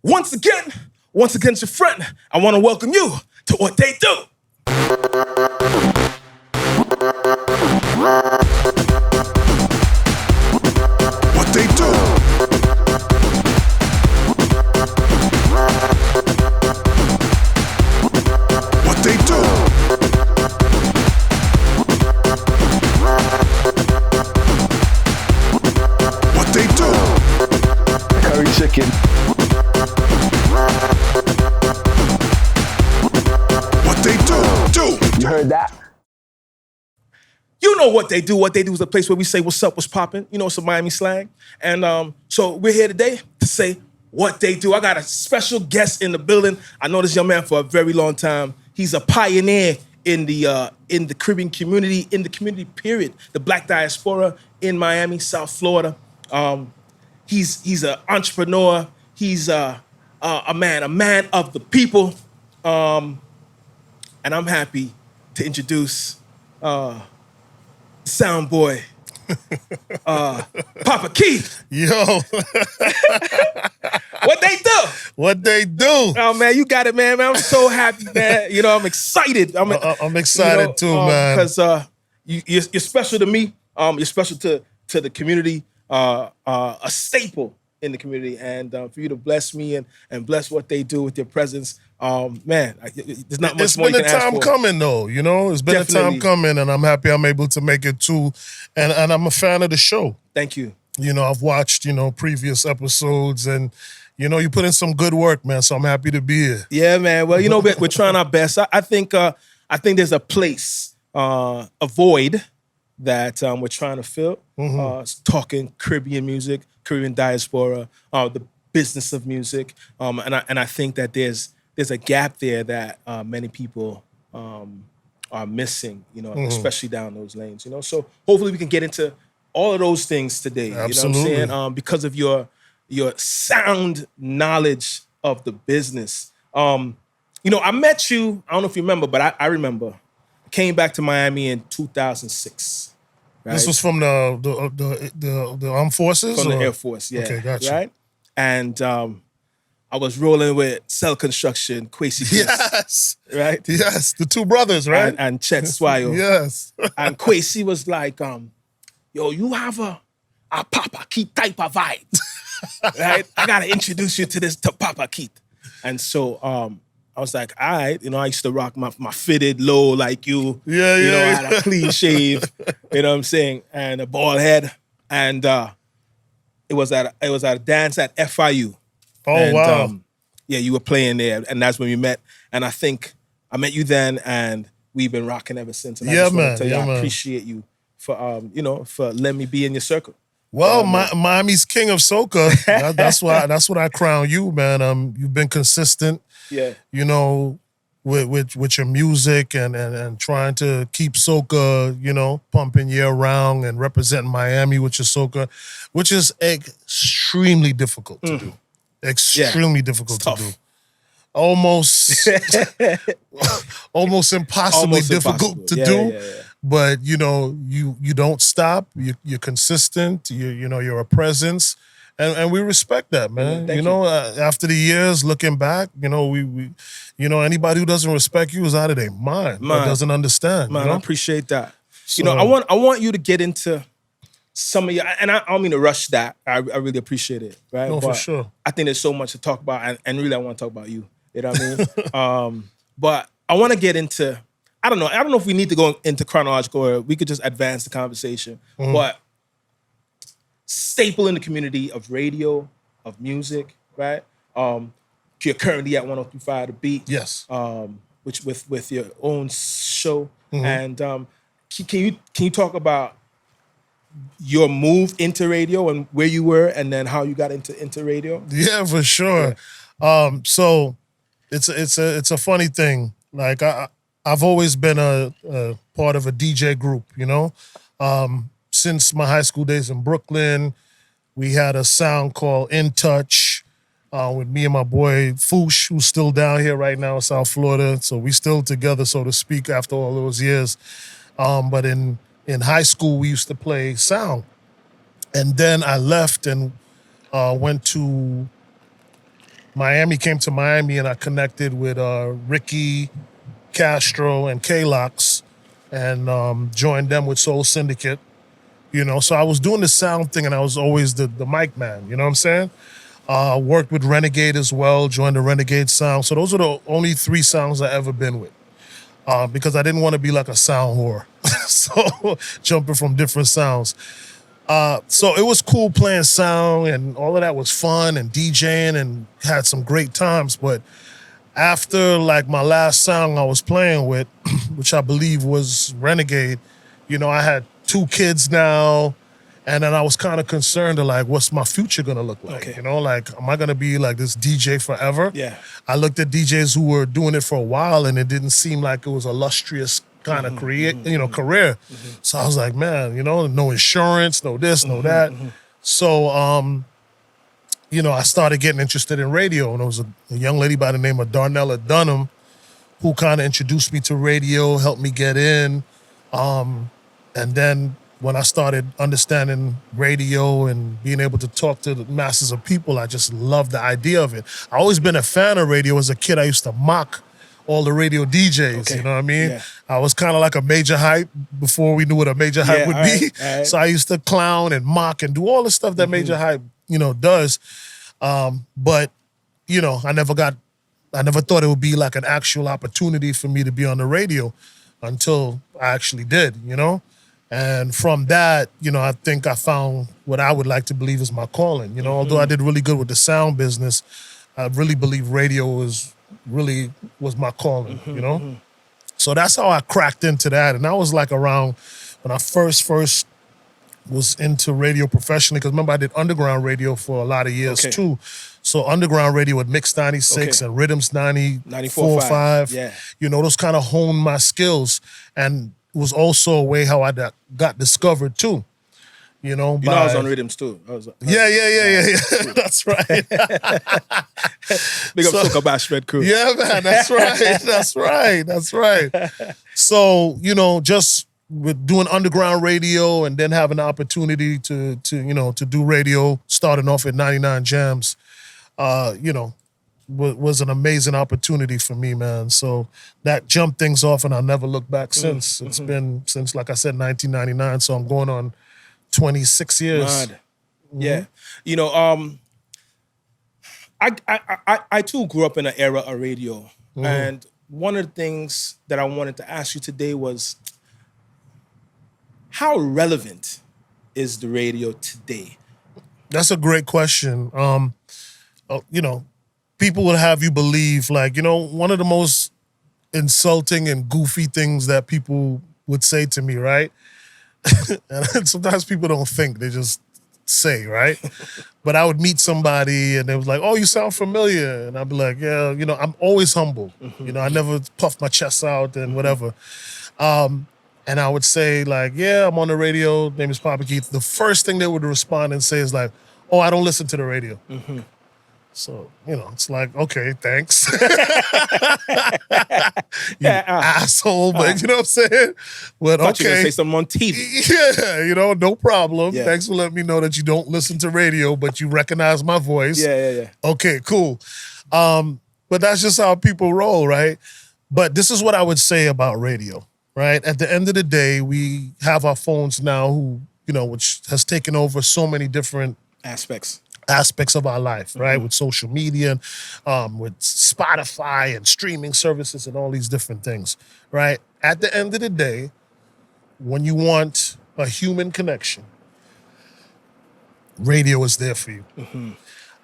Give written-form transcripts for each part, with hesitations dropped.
Once again, it's your friend. I want to welcome you to What They Do. What they do. What they do. What they do. Curry chicken. What they do. You heard that? You know what they do. What they do is a place where we say what's up, what's popping. You know, it's a Miami slang. And so we're here today to say what they do. I got a special guest in the building. I know this young man for a very long time. He's a pioneer in the Caribbean community, in the community period, the Black diaspora in Miami, South Florida. He's an entrepreneur. He's a man of the people. And I'm happy to introduce Sound Boy, Papa Keith. Yo. What they do? What they do? Oh man, you got it, man. I'm so happy, man. You know, I'm excited. I'm excited too, man. Because you're special to me. You're special to the community. A staple in the community, and for you to bless me and bless what they do with your presence, man, there's not much more you can ask for. It's been a time coming, though. You know, it's been Definitely. a time coming, and I'm happy I'm able to make it too. And I'm a fan of the show. Thank you. You know, I've watched previous episodes, and you put in some good work, man. So I'm happy to be here. Yeah, man. Well, we're trying our best. I think there's a place, a void that we're trying to fill. Talking Caribbean music, Caribbean diaspora, the business of music, and I think that there's a gap there that many people are missing. Especially down those lanes. So hopefully we can get into all of those things today. Absolutely. You know what I'm saying? Because of your sound knowledge of the business. I met you. I don't know if you remember, but I remember. I came back to Miami in 2006. Right? This was from the armed forces? From the Air Force, yeah. Okay, gotcha. Right? And I was rolling with Cell Construction, Kwesi. Yes. Right? Yes, the two brothers, right? And Chet Swayo. Yes. And Kwesi was like, yo, you have a Papa Keith type of vibe. Right? I got to introduce you to Papa Keith. And so I was like, all right, I used to rock my fitted low like you. Yeah. I had a clean shave, you know what I'm saying, and a bald head. And it was at a dance at FIU. Oh, and, wow. Yeah, you were playing there, and that's when we met. And I think I met you then, and we've been rocking ever since. And I just want to tell you, I appreciate you for for letting me be in your circle. Well, Miami's king of soca. That's what I crown you, man. You've been consistent. Yeah. With your music and trying to keep soca, pumping year round and representing Miami with your soca, which is extremely difficult to do. Extremely difficult to do. Almost impossibly difficult to do. Yeah. But you don't stop. You're consistent. You're a presence, and we respect that, man. Thank you. After the years, looking back, we anybody who doesn't respect you is out of their mind. Or doesn't understand. Man, I appreciate that. So, I want you to get into some of your, and I don't mean to rush that. I really appreciate it, right? No, for sure. I think there's so much to talk about, and really I want to talk about you. You know what I mean? But I want to get into. I don't know if we need to go into chronological or we could just advance the conversation. But staple in the community of radio, of music, right? You're currently at 103.5 The Beat. Yes. Which with your own show. And can you talk about your move into radio and where you were and then how you got into radio? Yeah, for sure. Yeah. So it's a funny thing. Like I've always been a part of a DJ group, since my high school days in Brooklyn. We had a sound called In Touch with me and my boy Foosh, who's still down here right now in South Florida. So we still together, so to speak, after all those years. But in high school, we used to play sound. And then I left and went to Miami came to Miami and I connected with Ricky Castro and K-Lox and joined them with Soul Syndicate. You know, so I was doing the sound thing and I was always the mic man, you know what I'm saying? Worked with Renegade as well, joined the Renegade sound. So those are the only 3 sounds I ever been with. Because I didn't want to be like a sound whore. So jumping from different sounds. So it was cool playing sound and all of that was fun and DJing and had some great times. But after like my last sound I was playing with, which I believe was Renegade, you know, I had 2 kids now. And then I was kind of concerned to like, what's my future gonna look like? Okay. You know, like, am I gonna be like this DJ forever? Yeah. I looked at DJs who were doing it for a while and it didn't seem like it was a illustrious kind of career. So I was like, man, you know, no insurance, no this, no that. So, you know, I started getting interested in radio and there was a young lady by the name of Darnella Dunham who kind of introduced me to radio, helped me get in. And then when I started understanding radio and being able to talk to the masses of people, I just loved the idea of it. I always been a fan of radio. As a kid, I used to mock all the radio DJs, Okay. you know what I mean? Yeah. I was kind of like a major hype before we knew what a major hype would be. All right. So I used to clown and mock and do all the stuff that major hype, you know, does. But, you know, I never thought it would be like an actual opportunity for me to be on the radio until I actually did, you know? And from that, you know, I think I found what I would like to believe is my calling. You know, although I did really good with the sound business, I really believe radio was my calling, you know? So that's how I cracked into that. And that was like around when I first was into radio professionally, because remember I did underground radio for a lot of years too. So underground radio with Mix 96 and Rhythms 94.5. Yeah. You know, those kind of honed my skills. And it was also a way how I got discovered too. You know, I was on rhythms too. Yeah. That's right. Big up Soca Bash crew. Yeah, man, that's right. That's right. So, you know, just with doing underground radio and then having the opportunity to do radio, starting off at 99 Jams, you know, was an amazing opportunity for me, man. So that jumped things off and I'll never look back since. It's been since, like I said, 1999. So I'm going on 26 years. Mad. Yeah. You know, I too grew up in an era of radio. And one of the things that I wanted to ask you today was, how relevant is the radio today? That's a great question. You know, people would have you believe, like, you know, one of the most insulting and goofy things that people would say to me, right? And sometimes people don't think, they just say, right? But I would meet somebody and they was like, oh, you sound familiar. And I'd be like, yeah, you know, I'm always humble. You know, I never puff my chest out and whatever. And I would say like, yeah, I'm on the radio, name is Papa Keith. The first thing they would respond and say is like, oh, I don't listen to the radio. So, you know, it's like, okay, thanks. You asshole, but you know what I'm saying? But Thought you were okay. gonna say something on TV. Yeah, you know, no problem. Yeah. Thanks for letting me know that you don't listen to radio, but you recognize my voice. Yeah. Okay, cool. But that's just how people roll, right? But this is what I would say about radio, right? At the end of the day, we have our phones now which has taken over so many different Aspects of our life, right? With social media, with Spotify and streaming services and all these different things, right? At the end of the day, when you want a human connection, radio is there for you.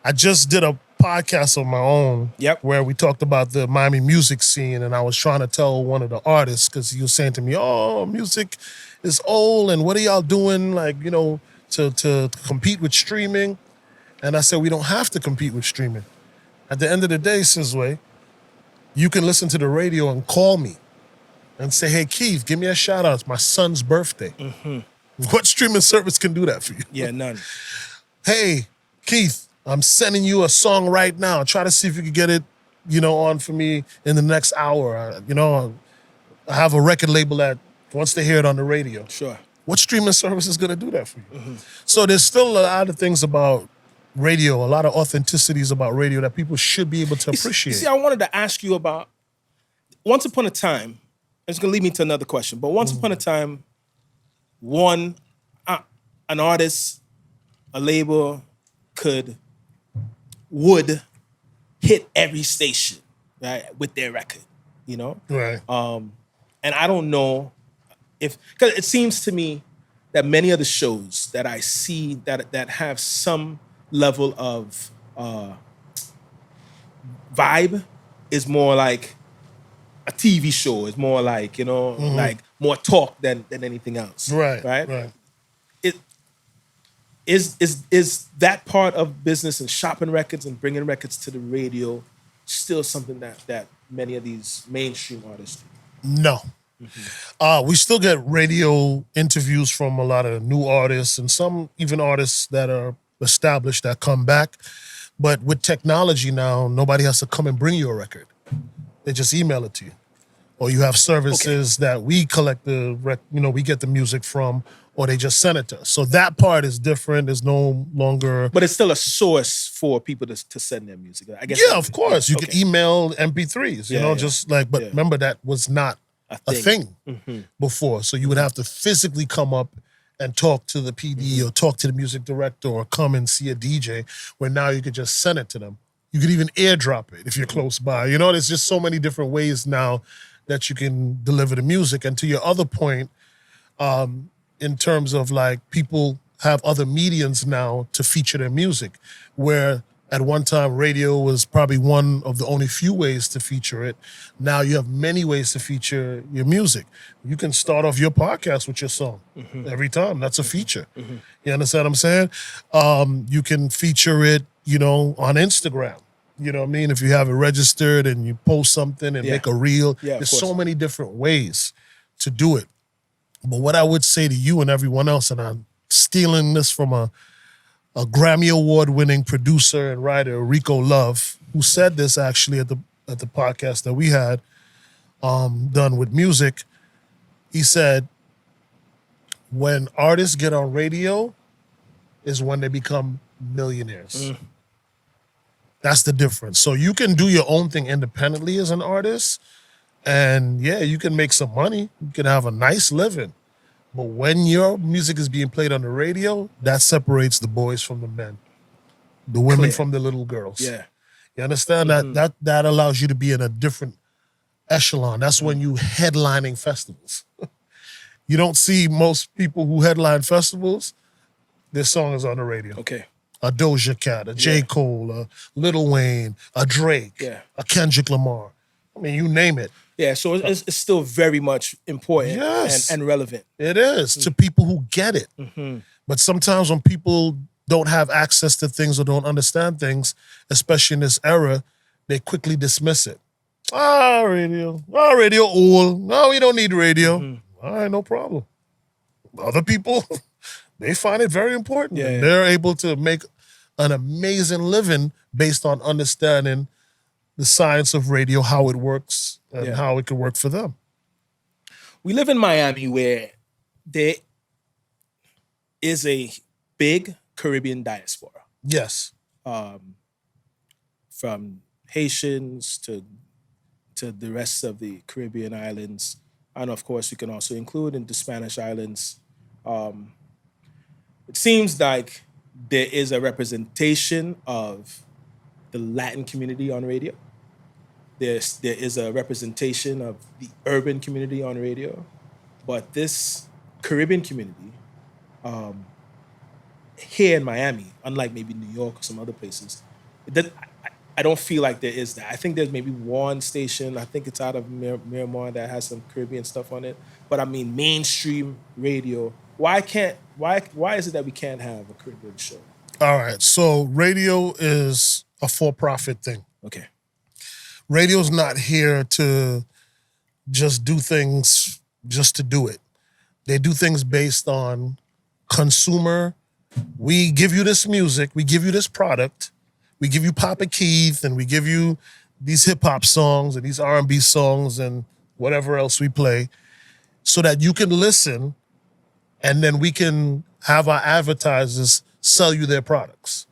I just did a podcast of my own where we talked about the Miami music scene, and I was trying to tell one of the artists, because he was saying to me, oh, music is old, and what are y'all doing, like, you know, to compete with streaming? And I said, we don't have to compete with streaming. At the end of the day, Sizwe, you can listen to the radio and call me and say, hey, Keith, give me a shout out. It's my son's birthday. What streaming service can do that for you? Yeah, none. Hey, Keith, I'm sending you a song right now. Try to see if you can get it, you know, on for me in the next hour. You know, I have a record label that wants to hear it on the radio. Sure. What streaming service is going to do that for you? So there's still a lot of things about radio, a lot of authenticities about radio that people should be able to appreciate. You see, I wanted to ask you about, once upon a time, it's going to lead me to another question, but once upon a time, an artist, a label would hit every station, right, with their record, you know? Right. And I don't know because it seems to me that many of the shows that I see that have some level of vibe is more like a TV show. It's more like, like more talk than anything else. Right. Right. It is that part of business and shopping records and bringing records to the radio still something that many of these mainstream artists do? No. We still get radio interviews from a lot of new artists and some even artists that are established that come back. But with technology now, nobody has to come and bring you a record. They just email it to you. Or you have services that we collect we get the music from, or they just send it to us. So that part is different. There's no longer... But it's still a source for people to send their music, I guess. Yeah, of course. You can email MP3s, just like, but remember that was not a thing before. So you would have to physically come up and talk to the PD or talk to the music director or come and see a DJ, where now you could just send it to them. You could even airdrop it if you're close by. There's just so many different ways now that you can deliver the music. And to your other point, in terms of like people have other mediums now to feature their music, where at one time radio was probably one of the only few ways to feature it. Now you have many ways to feature your music. You can start off your podcast with your song every time. That's a feature. You understand what I'm saying? You can feature it, on Instagram. You know what I mean? If you have it registered and you post something and make a reel, there's so many different ways to do it. But what I would say to you and everyone else, and I'm stealing this from a Grammy Award-winning producer and writer, Rico Love, who said this actually at the podcast that we had done with music. He said, when artists get on radio is when they become millionaires. That's the difference. So you can do your own thing independently as an artist, and you can make some money. You can have a nice living. But when your music is being played on the radio, that separates the boys from the men, the women from the little girls. Yeah. You understand? That allows you to be in a different echelon. That's when you headlining festivals. You don't see most people who headline festivals, their song is on the radio. Okay. A Doja Cat, a J. Cole, a Lil Wayne, a Drake, a Kendrick Lamar. I mean, you name it. Yeah, so it's still very much important and relevant. It is to people who get it. But sometimes when people don't have access to things or don't understand things, especially in this era, they quickly dismiss it. Radio old. No, we don't need radio. All right, no problem. Other people, they find it very important. Yeah. They're able to make an amazing living based on understanding the science of radio, how it works, and how it can work for them. We live in Miami, where there is a big Caribbean diaspora. Yes. From Haitians to the rest of the Caribbean islands. And of course, you can also include in the Spanish islands. It seems like there is a representation of the Latin community on radio. There is a representation of the urban community on radio. But this Caribbean community, here in Miami, unlike maybe New York or some other places, I don't feel like there is that. I think there's maybe one station, I think it's out of Miramar, that has some Caribbean stuff on it. But I mean, mainstream radio, why is it that we can't have a Caribbean show? All right, so radio is a for-profit thing. Okay. Radio's not here to just do things just to do it. They do things based on consumer. We give you this music, we give you this product, we give you Papa Keith, and we give you these hip-hop songs and these R&B songs and whatever else we play, so that you can listen, and then we can have our advertisers sell you their products.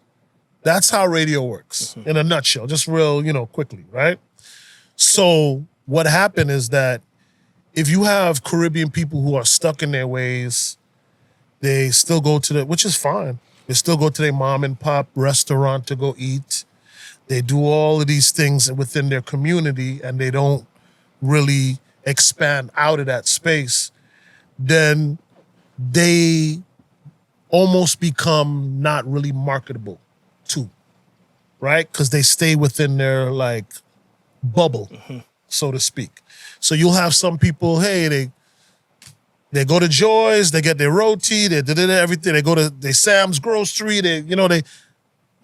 That's how radio works in a nutshell, just real, quickly, right? So what happened is that if you have Caribbean people who are stuck in their ways, they still go to which is fine. They still go to their mom and pop restaurant to go eat. They do all of these things within their community and they don't really expand out of that space. Then they almost become not really marketable too, right? Because they stay within their bubble, so to speak. So you'll have some people, hey, they go to Joy's, they get their roti, they everything. They go to Sam's Grocery,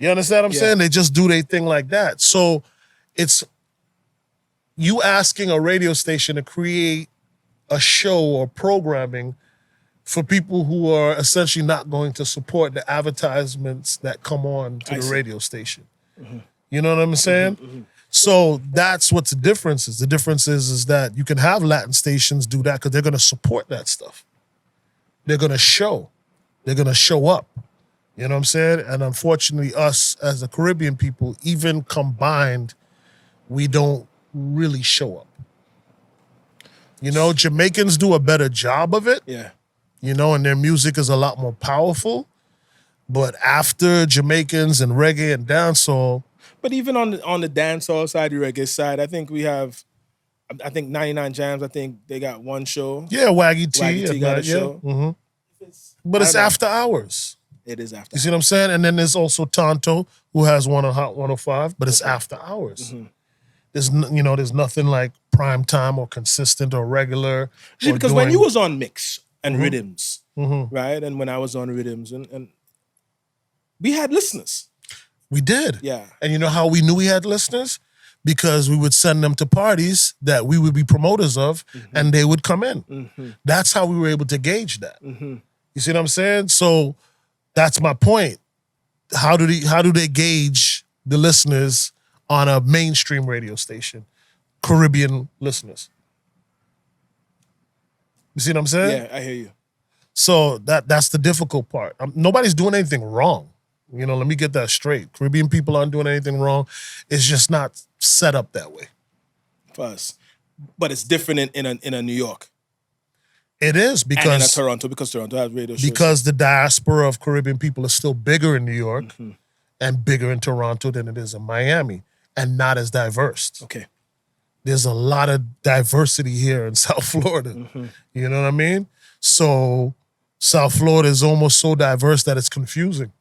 you understand what I'm saying? They just do their thing like that. So it's you asking a radio station to create a show or programming for people who are essentially not going to support the advertisements that come on to the radio station. You know what I'm saying? So that's what the difference is. The difference is that you can have Latin stations do that because they're going to support that stuff. They're going to show. They're going to show up. You know what I'm saying? And unfortunately, us as the Caribbean people, even combined, we don't really show up. Jamaicans do a better job of it. Yeah. And their music is a lot more powerful. But after Jamaicans and reggae and dancehall. But even on the dancehall side, the reggae side, I think we have, 99 Jams, I think they got one show. Yeah, Waggy T. Waggy T got a show. Mm-hmm. But it's after hours. It is after You see what I'm saying? And then there's also Tonto, who has one on Hot 105, but it's after hours. There's nothing like prime time or consistent or regular. Because when you was on Mix and Rhythms, right? And when I was on Rhythms, and we had listeners. We did. Yeah. And you know how we knew we had listeners? Because we would send them to parties that we would be promoters of, and they would come in. That's how we were able to gauge that. You see what I'm saying? So that's my point. How do they gauge the listeners on a mainstream radio station? Caribbean listeners. You see what I'm saying? Yeah, I hear you. So that's the difficult part. Nobody's doing anything wrong. Let me get that straight. Caribbean people aren't doing anything wrong. It's just not set up that way. For us. But it's different in a New York. It is because and in a Toronto, because Toronto has radio shows. Because the diaspora of Caribbean people is still bigger in New York and bigger in Toronto than it is in Miami, and not as diverse. Okay. There's a lot of diversity here in South Florida. You know what I mean? So South Florida is almost so diverse that it's confusing.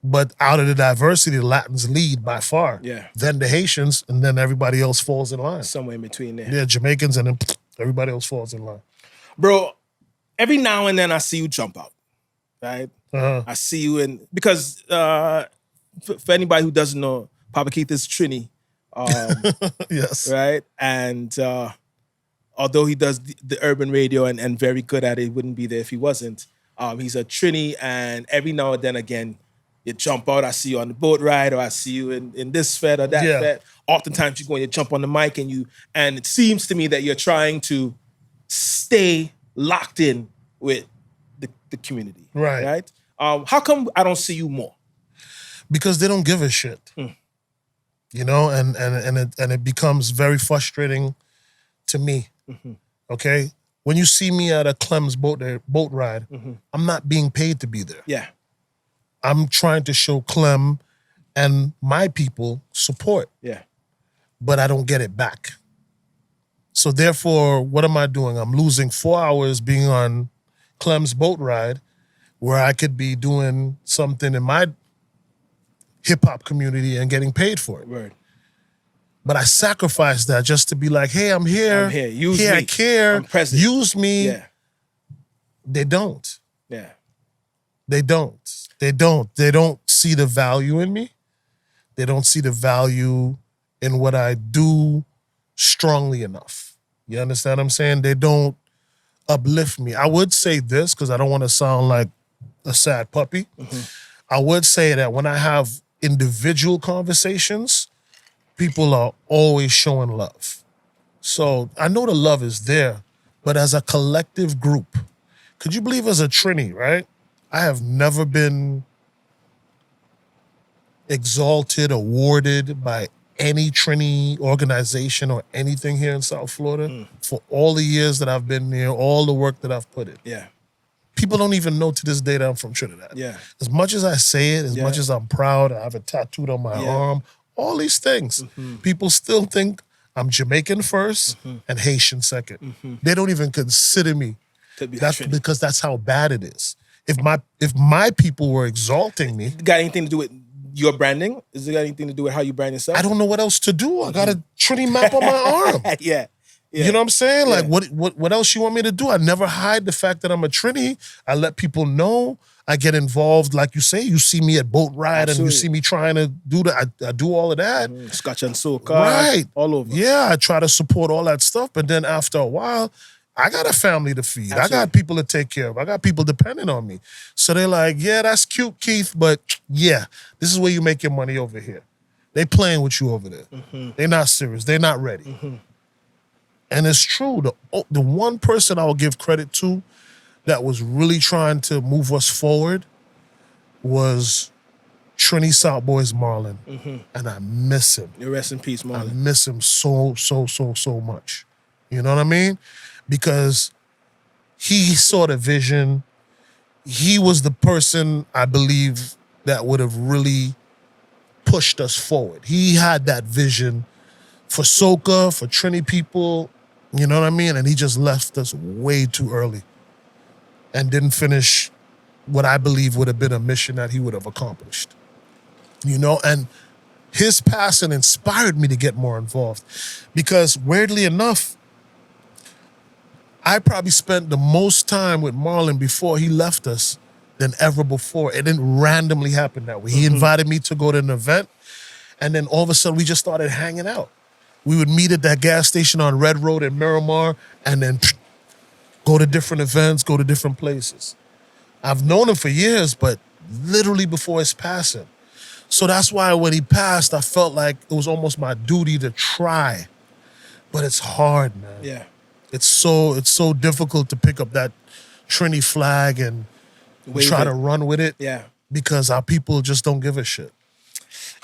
But out of the diversity, the Latins lead by far. Yeah. Then the Haitians, and then everybody else falls in line. Somewhere in between there. Yeah, Jamaicans, and then everybody else falls in line. Bro, every now and then I see you jump out, right? I see you because for anybody who doesn't know, Papa Keith is Trini. Yes. Right? And although he does the urban radio and very good at it, he wouldn't be there if he wasn't. He's a Trini, and every now and then again, you jump out, I see you on the boat ride, or I see you in this fed or that fed. Oftentimes you go and you jump on the mic and it seems to me that you're trying to stay locked in with the community. Right? How come I don't see you more? Because they don't give a shit. And it becomes very frustrating to me. Okay? When you see me at a Clem's boat ride, I'm not being paid to be there. Yeah. I'm trying to show Clem and my people support. Yeah. But I don't get it back. So therefore, what am I doing? I'm losing 4 hours being on Clem's boat ride where I could be doing something in my hip-hop community and getting paid for it. Word. But I sacrificed that just to be like, hey, I'm here. I'm here. Use me. I care. I'm present. Use me. Yeah. They don't. Yeah. They don't. They don't see the value in me. They don't see the value in what I do strongly enough. You understand what I'm saying? They don't uplift me. I would say this because I don't want to sound like a sad puppy. I would say that when I have individual conversations, people are always showing love. So I know the love is there, but as a collective group, could you believe as a Trini, right? I have never been exalted, awarded by any Trini organization or anything here in South Florida for all the years that I've been there, all the work that I've put in. Yeah. People don't even know to this day that I'm from Trinidad. Yeah. As much as I say it, as much as I'm proud, I have it tattooed on my arm, all these things, people still think I'm Jamaican first and Haitian second. They don't even consider me. That's because that's how bad it is. If my people were exalting me, Got anything to do with your branding? Is it got anything to do with how you brand yourself? I don't know what else to do. I got a Trini map on my arm. Yeah. You know what I'm saying? Like, what else you want me to do? I never hide the fact that I'm a Trini. I let people know. I get involved, like you say. You see me at boat ride, and you see me trying to do that. I do all of that. Scotch and Soca, Right. all over. Yeah, I try to support all that stuff. But then after a while, I got a family to feed. I got people to take care of. I got people depending on me. So they're like, yeah, that's cute, Keith, but yeah, this is where you make your money over here. They playing with you over there. They're not serious. They're not ready. And it's true. The one person I will give credit to that was really trying to move us forward was Trini South Boys Marlon. And I miss him. Rest in peace, Marlon. I miss him so much. You know what I mean? Because he saw the vision. He was the person, I believe, that would have really pushed us forward. He had that vision for soca, for Trini people, you know what I mean? And he just left us way too early and didn't finish what I believe would have been a mission that he would have accomplished. You know, and his passing inspired me to get more involved because weirdly enough, I probably spent the most time with Marlon before he left us than ever before. It didn't randomly happen that way. He invited me to go to an event, and then all of a sudden we just started hanging out. We would meet at that gas station on Red Road in Miramar and then go to different events, go to different places. I've known him for years, but literally before his passing. So that's why when he passed, I felt like it was almost my duty to try. But it's hard, man. Yeah. It's so difficult to pick up that Trini flag and try to run with it. Yeah. Because our people just don't give a shit.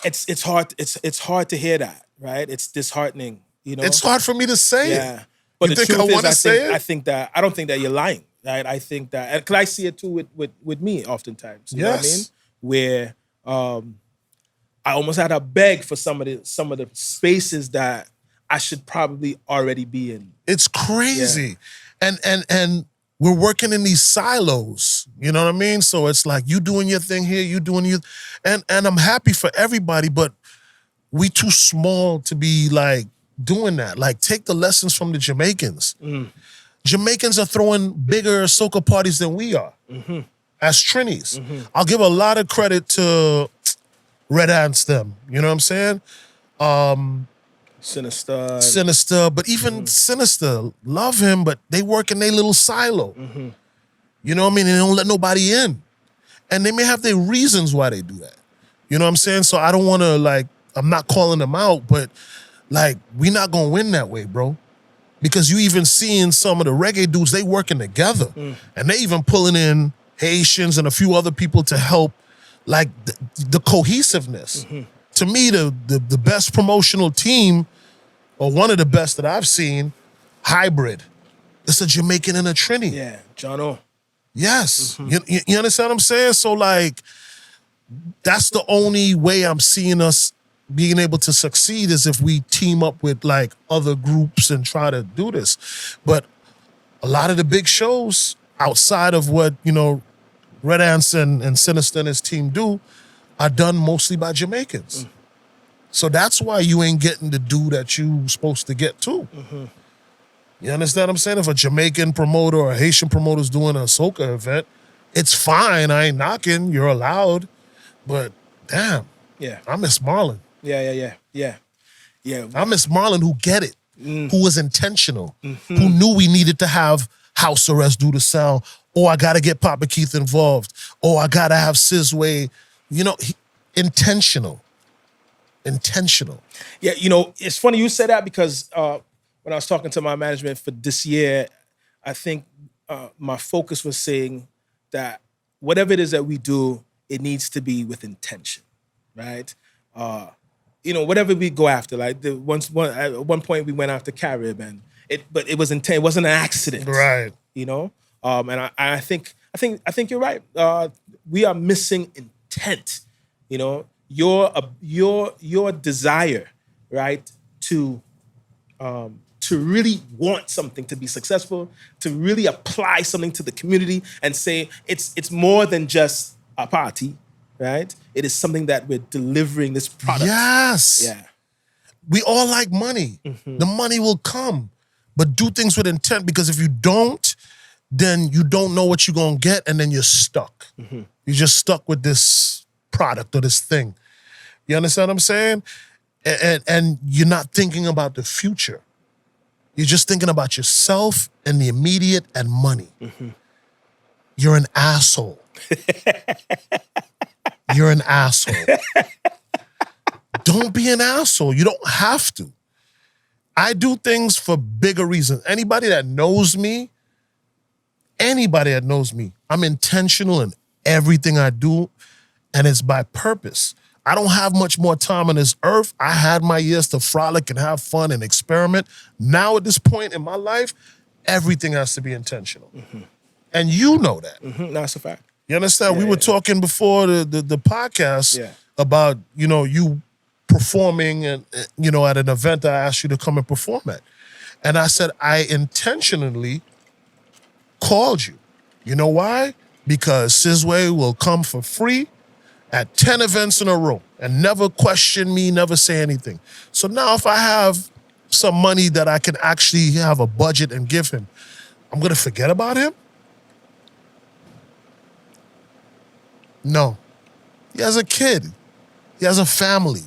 It's hard. It's hard to hear that, right? It's disheartening. You know, it's hard for me to say it. But You the think I truth wanna is, say it? I don't think that you're lying, right? I think that, because I see it too with me oftentimes. You know what I mean? Where I almost had to beg for some of the spaces that I should probably already be in. It's crazy. And we're working in these silos, you know what I mean? So it's like you doing your thing here, you doing your, and I'm happy for everybody, but we too small to be like doing that. Like take the lessons from the Jamaicans. Jamaicans are throwing bigger soca parties than we are as Trinis. I'll give a lot of credit to Red Ants them, you know what I'm saying? Sinister, but even Sinister, love him, but they work in their little silo. You know what I mean? And they don't let nobody in. And they may have their reasons why they do that. You know what I'm saying? So I don't want to, like, I'm not calling them out, but, like, we not going to win that way, bro. Because you even seeing some of the reggae dudes, they working together. And they even pulling in Haitians and a few other people to help, like, the cohesiveness. To me, the best promotional team, or one of the best that I've seen, hybrid. It's a Jamaican and a Trini. Yeah, John O. Yes. You understand what I'm saying? So, like, that's the only way I'm seeing us being able to succeed is if we team up with, like, other groups and try to do this. But a lot of the big shows, outside of what, you know, Red Ants and Sinister and his team do, are done mostly by Jamaicans. So that's why you ain't getting the due that you supposed to get too. You understand what I'm saying? If a Jamaican promoter or a Haitian promoter is doing a soca event, it's fine. I ain't knocking. You're allowed. But damn, I miss Marlon. Yeah. I miss Marlon who get it, who was intentional, who knew we needed to have house arrest do the sound, or I got to get Papa Keith involved, or I got to have Sizwe. You know, intentional. Yeah, you know, it's funny you said that because when I was talking to my management for this year, I think my focus was saying that whatever it is that we do, it needs to be with intention, right? Whatever we go after, like at one point we went after Carib, but it was intent. It wasn't an accident, Right. And I think you're right. We are missing intent. Your desire, right, to really want something to be successful, to really apply something to the community and say it's more than just a party, right? It is something that we're delivering this product. Yes. Yeah. We all like money. The money will come, but do things with intent, because if you don't, then you don't know what you're going to get, and then you're stuck. You're just stuck with this product or this thing. You understand what I'm saying? And you're not thinking about the future. You're just thinking about yourself and the immediate and money. You're an asshole. You're an asshole. Don't be an asshole. You don't have to. I do things for bigger reasons. Anybody that knows me, I'm intentional in everything I do, and it's by purpose. I don't have much more time on this earth. I had my years to frolic and have fun and experiment. Now at this point in my life, everything has to be intentional. And you know that. That's a fact. You understand? We were talking before the podcast about, you performing and, at an event I asked you to come and perform at. And I said, I intentionally called you. You know why? Because Sizwe will come for free at 10 events in a row and never question me, never say anything. So now if I have some money that I can actually have a budget and give him, I'm going to forget about him? No. He has a kid. He has a family.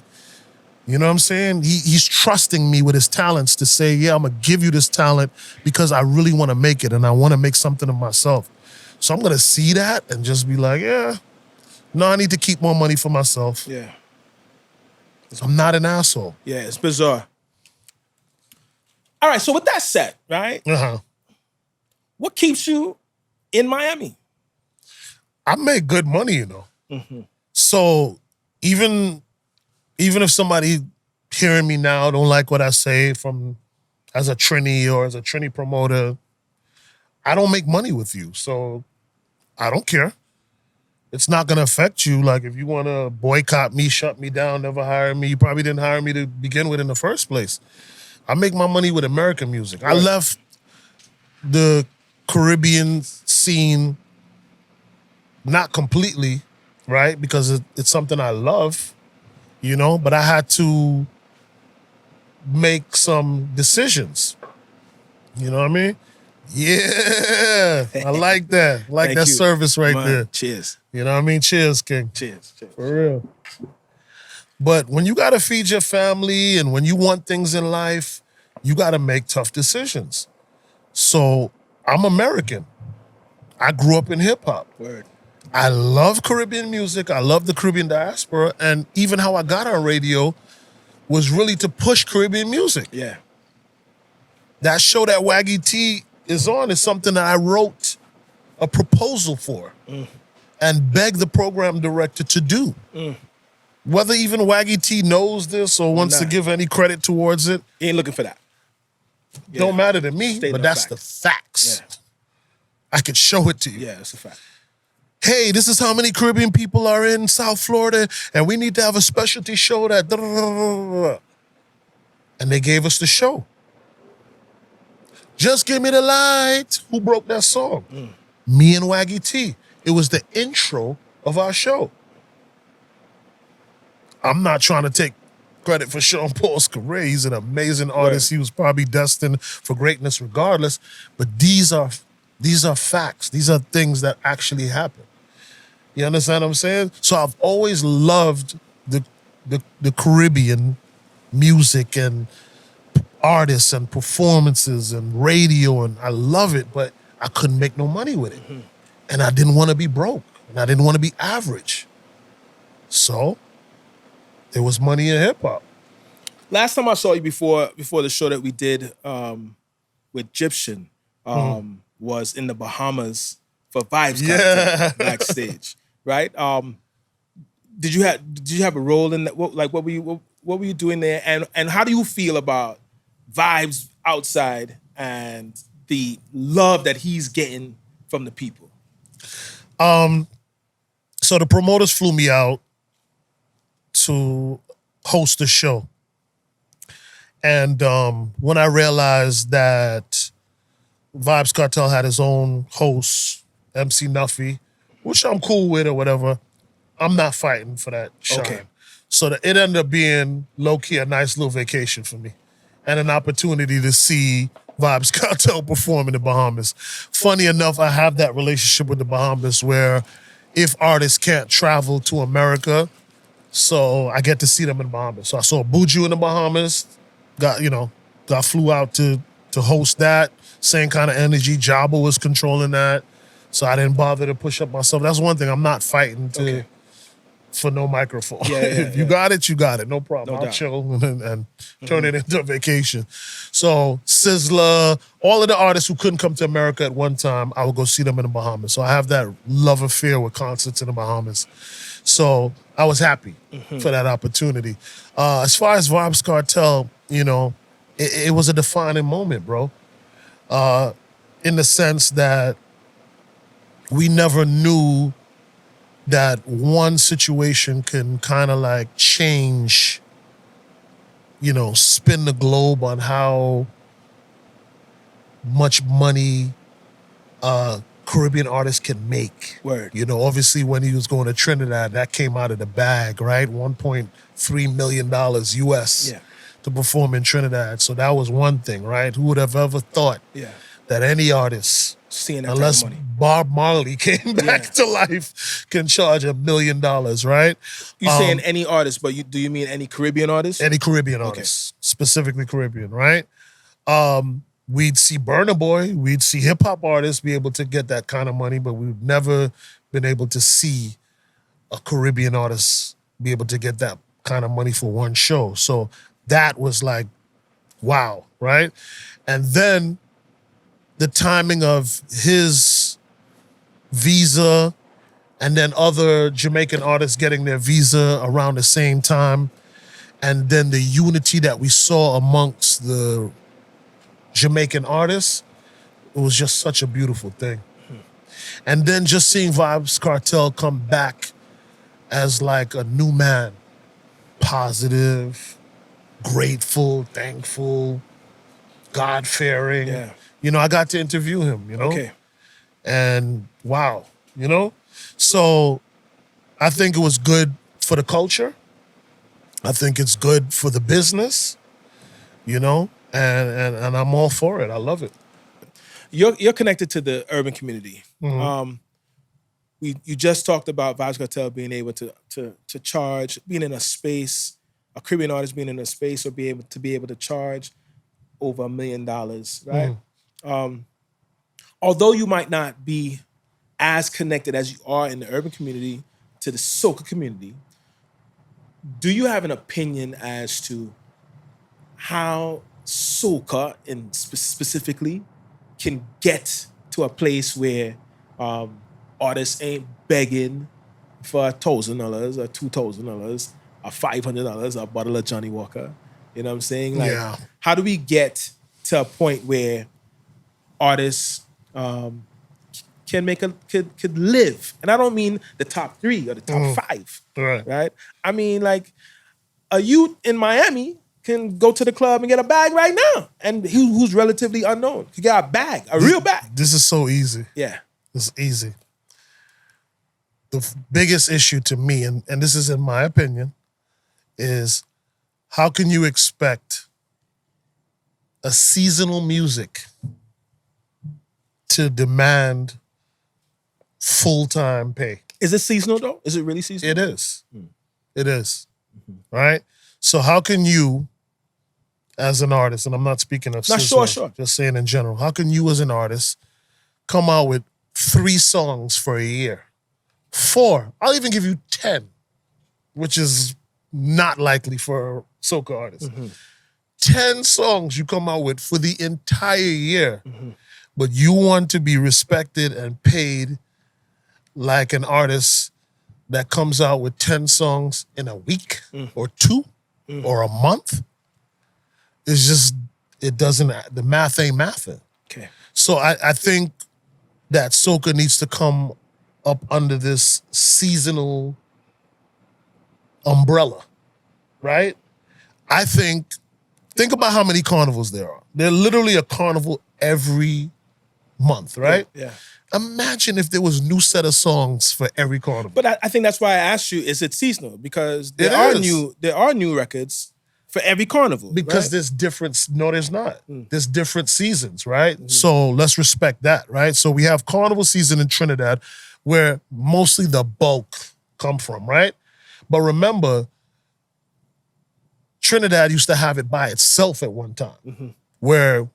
You know what I'm saying? He's trusting me with his talents to say, yeah, I'm going to give you this talent because I really want to make it and I want to make something of myself. So I'm going to see that and just be like, yeah, no, I need to keep more money for myself. Yeah. I'm not an asshole. Yeah, it's bizarre. All right, so with that said, right? What keeps you in Miami? I make good money, So even if somebody hearing me now don't like what I say as a Trini or as a Trini promoter, I don't make money with you. So I don't care. It's not going to affect you. Like if you want to boycott me, shut me down, never hire me, you probably didn't hire me to begin with in the first place. I make my money with American music. Right. I left the Caribbean scene not completely, right? Because it's something I love, but I had to make some decisions. You know what I mean? Yeah, I like that. I like that service right there. Cheers. You know what I mean? Cheers, King. Cheers. For real. But when you got to feed your family and when you want things in life, you got to make tough decisions. So I'm American. I grew up in hip hop. Word. I love Caribbean music. I love the Caribbean diaspora. And even how I got on radio was really to push Caribbean music. Yeah. That show that Waggy T is on is something that I wrote a proposal for and begged the program director to do. Whether even Waggy T knows this or wants to give any credit towards it. He ain't looking for that. Don't matter to me, but that's the facts. Yeah. I could show it to you. Yeah, that's a fact. Hey, this is how many Caribbean people are in South Florida, and we need to have a specialty show that... And they gave us the show. Just Give Me the Light. Who broke that song? Me and Waggy T. It was the intro of our show. I'm not trying to take credit for Sean Paul's career. He's an amazing artist. Right. He was probably destined for greatness regardless. But these are facts. These are things that actually happen. You understand what I'm saying? So I've always loved the Caribbean music and artists and performances and radio, and I love it, but I couldn't make no money with it. And I didn't want to be broke, and I didn't want to be average. So there was money in hip-hop. Last time I saw you before the show that we did with Egyptian was in the Bahamas for Vibes Cartel backstage, right? did you have a role in that? What were you doing there? And how do you feel about vibes outside and the love that he's getting from the people? So the promoters flew me out to host the show. And when I realized that Vibes Cartel had his own host, MC Nuffy, which I'm cool with or whatever, I'm not fighting for that shine. Okay. So it ended up being low-key a nice little vacation for me and an opportunity to see Vibes Cartel perform in the Bahamas. Funny enough, I have that relationship with the Bahamas where if artists can't travel to America, so I get to see them in the Bahamas. So I saw Buju in the Bahamas, got flew out to host that. Same kind of energy. Jabba was controlling that. So I didn't bother to push up myself. That's one thing. I'm not fighting for no microphone. Yeah, if you got it, you got it. No problem. No I'll doubt. chill and turn it into a vacation. So Sizzler, all of the artists who couldn't come to America at one time, I would go see them in the Bahamas. So I have that love affair with concerts in the Bahamas. So I was happy for that opportunity. As far as Vibes Cartel, it was a defining moment, bro. In the sense that we never knew that one situation can kind of like change, spin the globe on how much money Caribbean artists can make. Word. Obviously when he was going to Trinidad, that came out of the bag, right? $1.3 million US to perform in Trinidad. So that was one thing, right? Who would have ever thought that any artist, Seeing that unless kind of money. Bob Marley came back to life, can charge $1 million, right? You saying any artist, but do you mean any Caribbean artist? Any Caribbean artists, specifically Caribbean, right? We'd see Burna Boy, we'd see hip hop artists be able to get that kind of money, but we've never been able to see a Caribbean artist be able to get that kind of money for one show. So that was like, wow, right? And then the timing of his visa and then other Jamaican artists getting their visa around the same time, and then the unity that we saw amongst the Jamaican artists, it was just such a beautiful thing. And then just seeing Vibes Cartel come back as like a new man, positive, grateful, thankful, God-fearing. Yeah. I got to interview him, Okay. And wow, So I think it was good for the culture. I think it's good for the business, and I'm all for it. I love it. You're connected to the urban community. You just talked about Vibes Cartel being able to charge, being in a space, a Caribbean artist being in a space or be able to charge over $1 million, right? Although you might not be as connected as you are in the urban community to the soca community, do you have an opinion as to how soca, and specifically, can get to a place where artists ain't begging for $1,000 or $2,000 or $500 a bottle of Johnny Walker? You know what I'm saying? Like, Yeah. how do we get to a point where artists can could live? And I don't mean the top 3 or the top 5, right? I mean, like, a youth in Miami can go to the club and get a bag right now, and who's relatively unknown can get a bag, a real bag. This is so easy. Yeah. It's easy. The biggest issue to me, and this is in my opinion, is how can you expect a seasonal music to demand full-time pay? Is it seasonal though? Is it really seasonal? It is. It is. Right? So how can you, as an artist, and I'm not speaking of Sizwe, just saying in general, how can you as an artist come out with 3 songs for a year? 4, I'll even give you 10, which is not likely for a soca artist. 10 songs you come out with for the entire year, but you want to be respected and paid like an artist that comes out with 10 songs in a week or 2 or a month is just, it doesn't, the math ain't mathing. Okay. So I think that soca needs to come up under this seasonal umbrella, right? I think about how many carnivals there are. There's literally a carnival every month, right? Yeah. Imagine if there was new set of songs for every carnival. But I think that's why I asked you, is it seasonal? Because there are new records for every carnival. Because right? there's different, no, there's not. There's different seasons, right? So let's respect that, right? So we have carnival season in Trinidad where mostly the bulk come from, right? But remember, Trinidad used to have it by itself at one time, where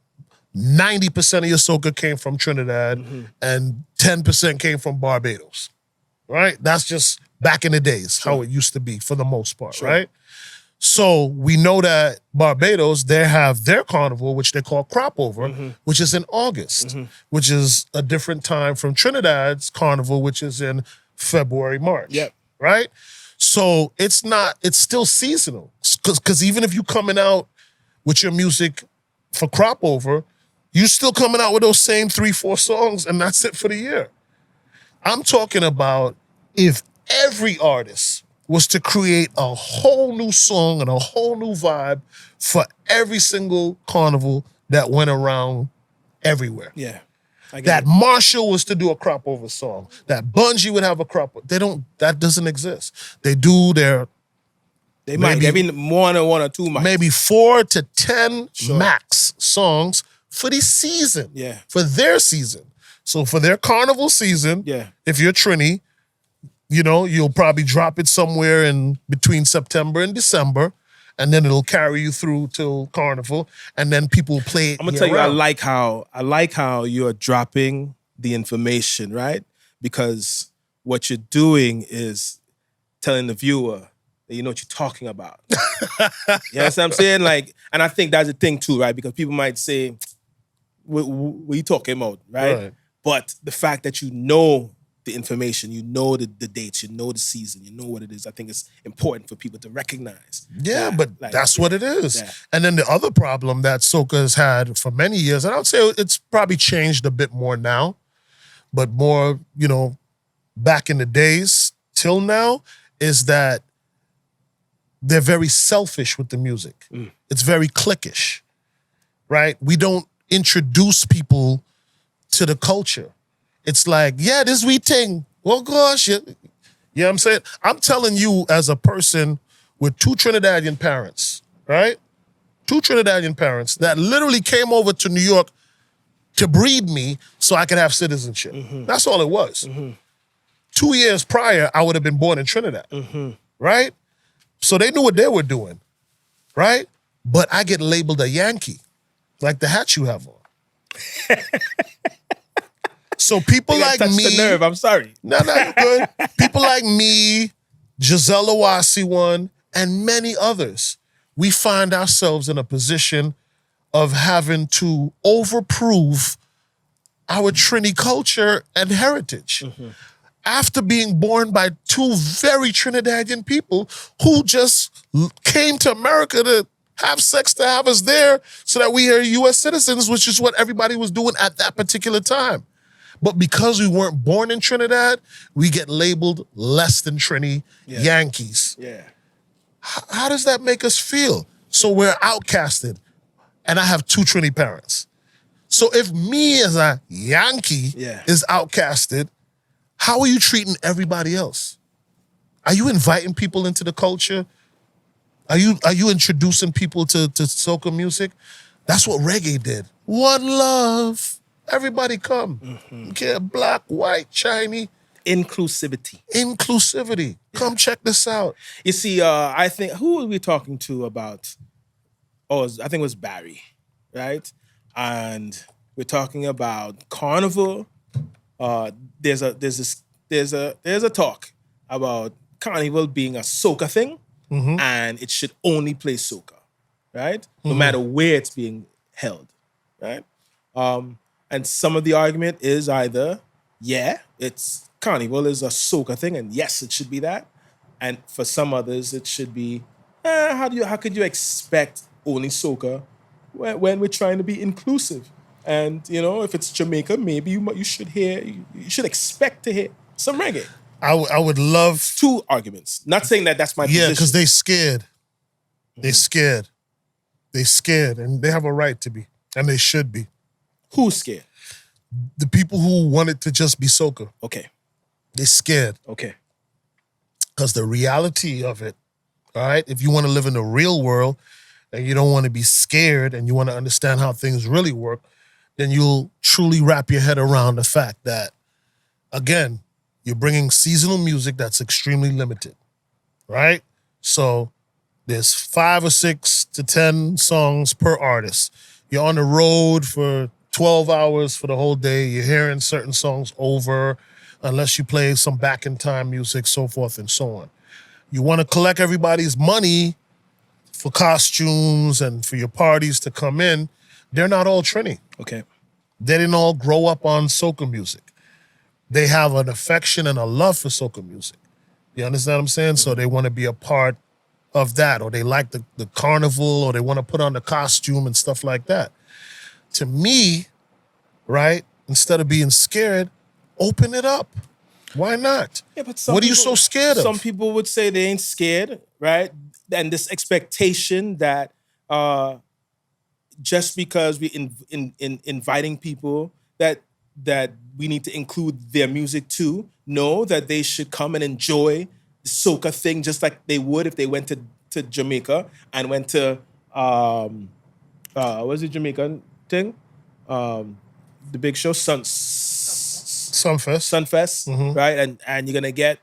90% of your soca came from Trinidad and 10% came from Barbados, right? That's just back in the days, how it used to be for the most part, right? So we know that Barbados, they have their carnival, which they call Crop Over, which is in August, which is a different time from Trinidad's carnival, which is in February, March, right? So it's still seasonal. Because even if you coming out with your music for Crop Over, you still coming out with those same 3-4 songs, and that's it for the year. I'm talking about if every artist was to create a whole new song and a whole new vibe for every single carnival that went around everywhere. Yeah. That Marshall was to do a Crop Over song, that Bungie would have a crop over. That doesn't exist. They do their maybe one or two might. maybe 4 to 10 max songs for the season. Yeah. For their season. So for their carnival season, if you're Trini, you'll probably drop it somewhere in between September and December, and then it'll carry you through till Carnival, and then people play it. I'm gonna tell you, I like how you're dropping the information, right? Because what you're doing is telling the viewer that you know what you're talking about. You know what I'm saying? And I think that's the thing too, right? Because people might say, what you talking about, right? But the fact that you know the information, you know the dates, you know the season, you know what it is, I think it's important for people to recognize. Yeah, but that's what it is. Yeah. And then the other problem that soca has had for many years, and I would say it's probably changed a bit more now, but more, back in the days till now, is that they're very selfish with the music. It's very cliquish, right? We don't introduce people to the culture. It's like, yeah, this we thing. Oh gosh, you know what I'm saying? I'm telling you as a person with 2 Trinidadian parents, right? 2 Trinidadian parents that literally came over to New York to breed me so I could have citizenship. That's all it was. 2 years prior, I would have been born in Trinidad, right? So they knew what they were doing, right? But I get labeled a Yankee, like the hat you have on. So people like me, the nerve. I'm sorry. No, you're good. People like me, Giselle Owasi, and many others, we find ourselves in a position of having to overprove our Trini culture and heritage. After being born by 2 very Trinidadian people who just came to America to have sex to have us there so that we are U.S. citizens, which is what everybody was doing at that particular time. But because we weren't born in Trinidad, we get labeled less than Trini Yankees. Yeah. How does that make us feel? So we're outcasted. And I have 2 Trini parents. So if me as a Yankee is outcasted, how are you treating everybody else? Are you inviting people into the culture? Are you introducing people to soca music? That's what reggae did. One love. Everybody come. Okay, black, white, Chinese. Inclusivity. Come check this out. You see, I think, who were we talking to about? I think it was Barry, right? And we're talking about Carnival. There's a talk about Carnival being a soca thing, and it should only play soca, right? No matter where it's being held, right? And some of the argument is either, it's Carnival is a soca thing, and yes, it should be that. And for some others, it should be, how could you expect only soca when we're trying to be inclusive? And if it's Jamaica, maybe you should expect to hear some reggae. I would love Two arguments. Not saying that that's my position. Yeah, because they scared. They scared. They scared, and they have a right to be, and they should be. Who's scared? The people who want it to just be soca. Okay. They're scared. Okay. Because the reality of it, all right, if you want to live in the real world and you don't want to be scared and you want to understand how things really work, then you'll truly wrap your head around the fact that, again, you're bringing seasonal music that's extremely limited, right? So there's 5 or 6 to 10 songs per artist. You're on the road for 12 hours for the whole day. You're hearing certain songs over, unless you play some back in time music, so forth and so on. You want to collect everybody's money for costumes and for your parties to come in. They're not all Trini. Okay. They didn't all grow up on soca music. They have an affection and a love for soca music. You understand what I'm saying? So they want to be a part of that, or they like the carnival, or they want to put on the costume and stuff like that. To me, right, instead of being scared, open it up. Why not? Yeah, but what are you so scared of? Some people would say they ain't scared, right? And this expectation that just because we inviting people that we need to include their music too, know that they should come and enjoy the soca thing just like they would if they went to Jamaica and went to what's the Jamaican thing? The big show, Sunfest, right? And you're gonna get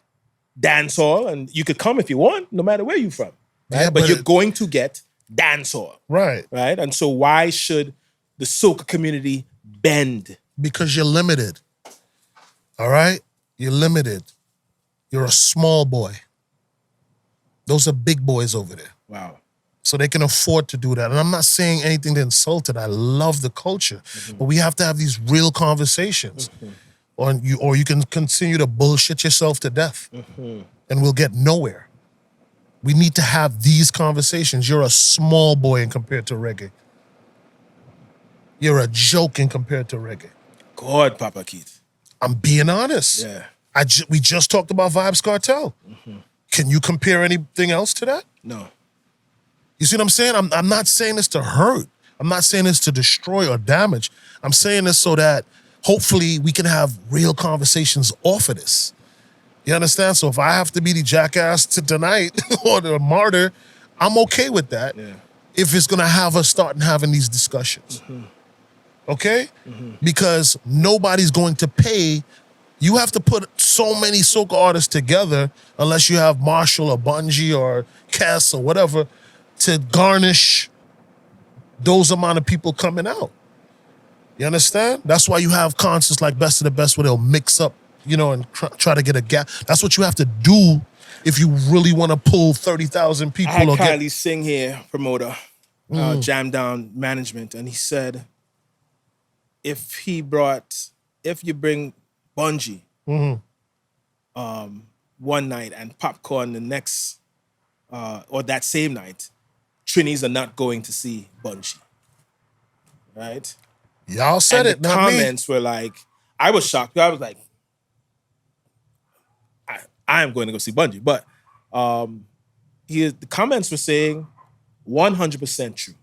dance hall, and you could come if you want, no matter where you're from. Right? Yeah, but you're going to get dance hall. Right. Right? And so why should the soca community bend? Because you're limited. All right? You're limited. You're a small boy. Those are big boys over there. Wow. So they can afford to do that. And I'm not saying anything to insult it. I love the culture. But we have to have these real conversations. Or you can continue to bullshit yourself to death. And we'll get nowhere. We need to have these conversations. You're a small boy in compared to reggae. You're a joke in compared to reggae. God, Papa Keith. I'm being honest. Yeah. We just talked about Vibes Cartel. Can you compare anything else to that? No. You see what I'm saying? I'm not saying this to hurt. I'm not saying this to destroy or damage. I'm saying this so that hopefully we can have real conversations off of this. You understand? So if I have to be the jackass tonight or the martyr, I'm okay with that. Yeah. If it's gonna have us starting having these discussions. Okay? Because nobody's going to pay. You have to put so many soca artists together, unless you have Marshall or Bungie or Cass or whatever, to garnish those amount of people coming out. You understand? That's why you have concerts like Best of the Best where they'll mix up, and try to get a gap. That's what you have to do if you really want to pull 30,000 people. I had Kylie Singh here, promoter, Jam Down Management, and he said, if you bring Bungie one night and Popcorn the next, or that same night, Trinis are not going to see Bungie. Right? Y'all said and it, the not comments were like, I was shocked. I was like, I am going to go see Bungie. But the comments were saying 100% true.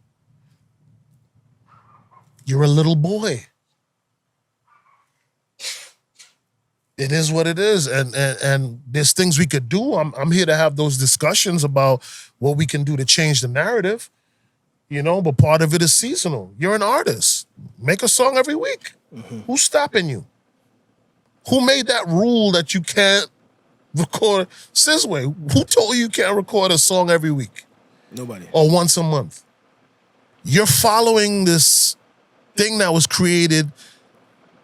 You're a little boy. It is what it is, and there's things we could do. I'm here to have those discussions about what we can do to change the narrative, but part of it is seasonal. You're an artist. Make a song every week. Who's stopping you? Who made that rule that you can't record? Sizwe, who told you can't record a song every week? Nobody. Or once a month? You're following this thing that was created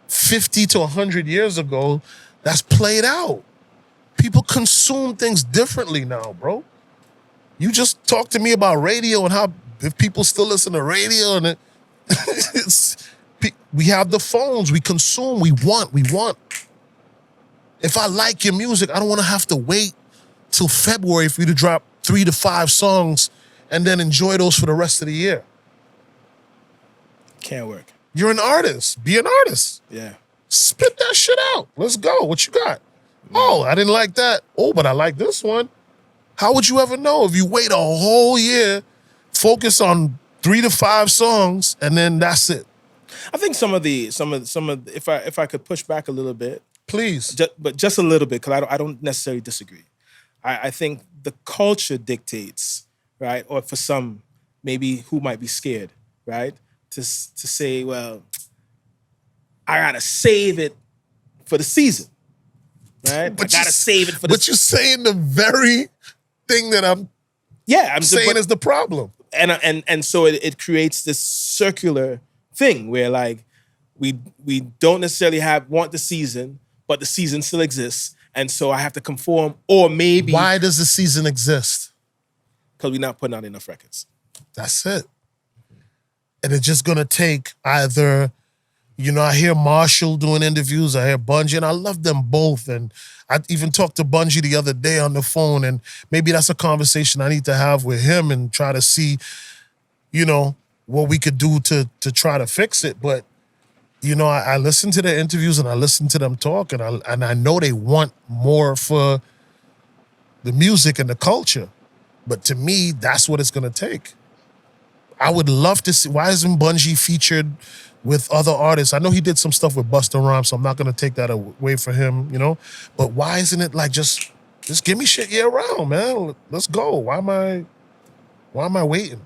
50 to 100 years ago that's played out. People consume things differently now, bro. You just talked to me about radio and how if people still listen to radio and we have the phones, we consume, we want. If I like your music, I don't want to have to wait till February for you to drop 3 to 5 songs and then enjoy those for the rest of the year. Can't work. You're an artist. Be an artist. Yeah. Spit that shit out. Let's go. What you got? Oh, I didn't like that. Oh, but I like this one. How would you ever know if you wait a whole year, focus on 3 to 5 songs, and then that's it? I think if I could push back a little bit, Please. but just a little bit, because I don't necessarily disagree. I think the culture dictates, right? Or for some, maybe who might be scared, right? To say, well, I gotta save it for the season, right? I gotta save it for the. But you're saying the very thing that I'm saying is the problem. And so it creates this circular thing where like we don't necessarily want the season, but the season still exists, and so I have to conform. Or maybe why does the season exist? Because we're not putting out enough records. That's it. And it's just gonna take either, I hear Marshall doing interviews, I hear Bungie, and I love them both. And I even talked to Bungie the other day on the phone, and maybe that's a conversation I need to have with him and try to see, what we could do to try to fix it. But, I listen to their interviews and I listen to them talk, and I know they want more for the music and the culture. But to me, that's what it's gonna take. I would love to see, why isn't Bungie featured with other artists? I know he did some stuff with Busta Rhymes, so I'm not going to take that away from him, But why isn't it like just give me shit year round, man? Let's go. Why am I waiting?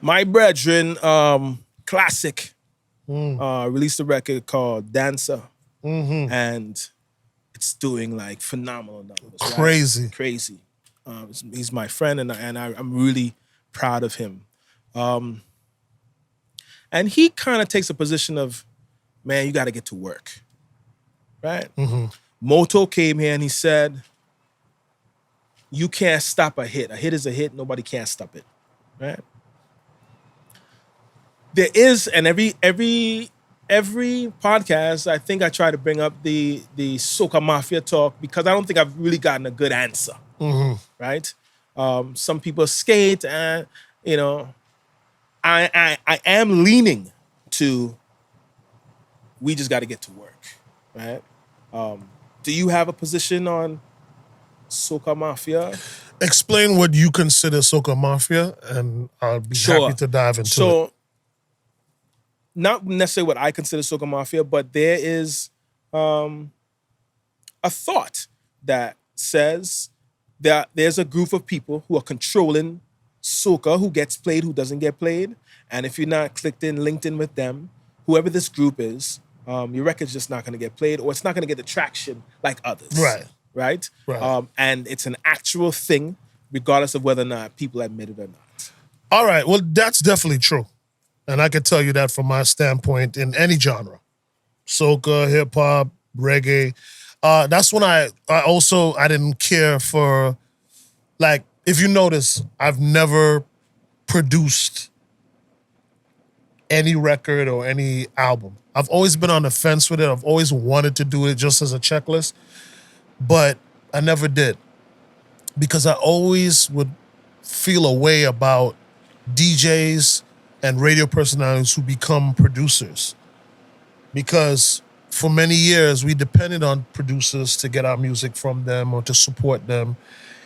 My brethren, Classic, released a record called Dancer, and it's doing like phenomenal numbers. Crazy. Right? Crazy. He's my friend, and I'm really proud of him. And he kind of takes a position of, man, you got to get to work, right? Moto came here and he said, you can't stop a hit. A hit is a hit. Nobody can stop it, right? There is, and every podcast, I think I try to bring up the Soca Mafia talk, because I don't think I've really gotten a good answer, right? Some people skate and, I am leaning to, we just got to get to work, right? Do you have a position on Soca Mafia? Explain what you consider Soca Mafia, and I'll be happy to dive into it. So, not necessarily what I consider Soca Mafia, but there is a thought that says that there's a group of people who are controlling soca, who gets played, who doesn't get played. And if you're not clicked in, linked in with them, whoever this group is, your record's just not going to get played, or it's not going to get the traction like others. Right? And it's an actual thing, regardless of whether or not people admit it or not. All right. Well, that's definitely true. And I can tell you that from my standpoint in any genre. Soca, hip-hop, reggae. That's when I didn't care for, like, if you notice, I've never produced any record or any album. I've always been on the fence with it. I've always wanted to do it just as a checklist, but I never did, because I always would feel a way about DJs and radio personalities who become producers, because for many years we depended on producers to get our music from them or to support them.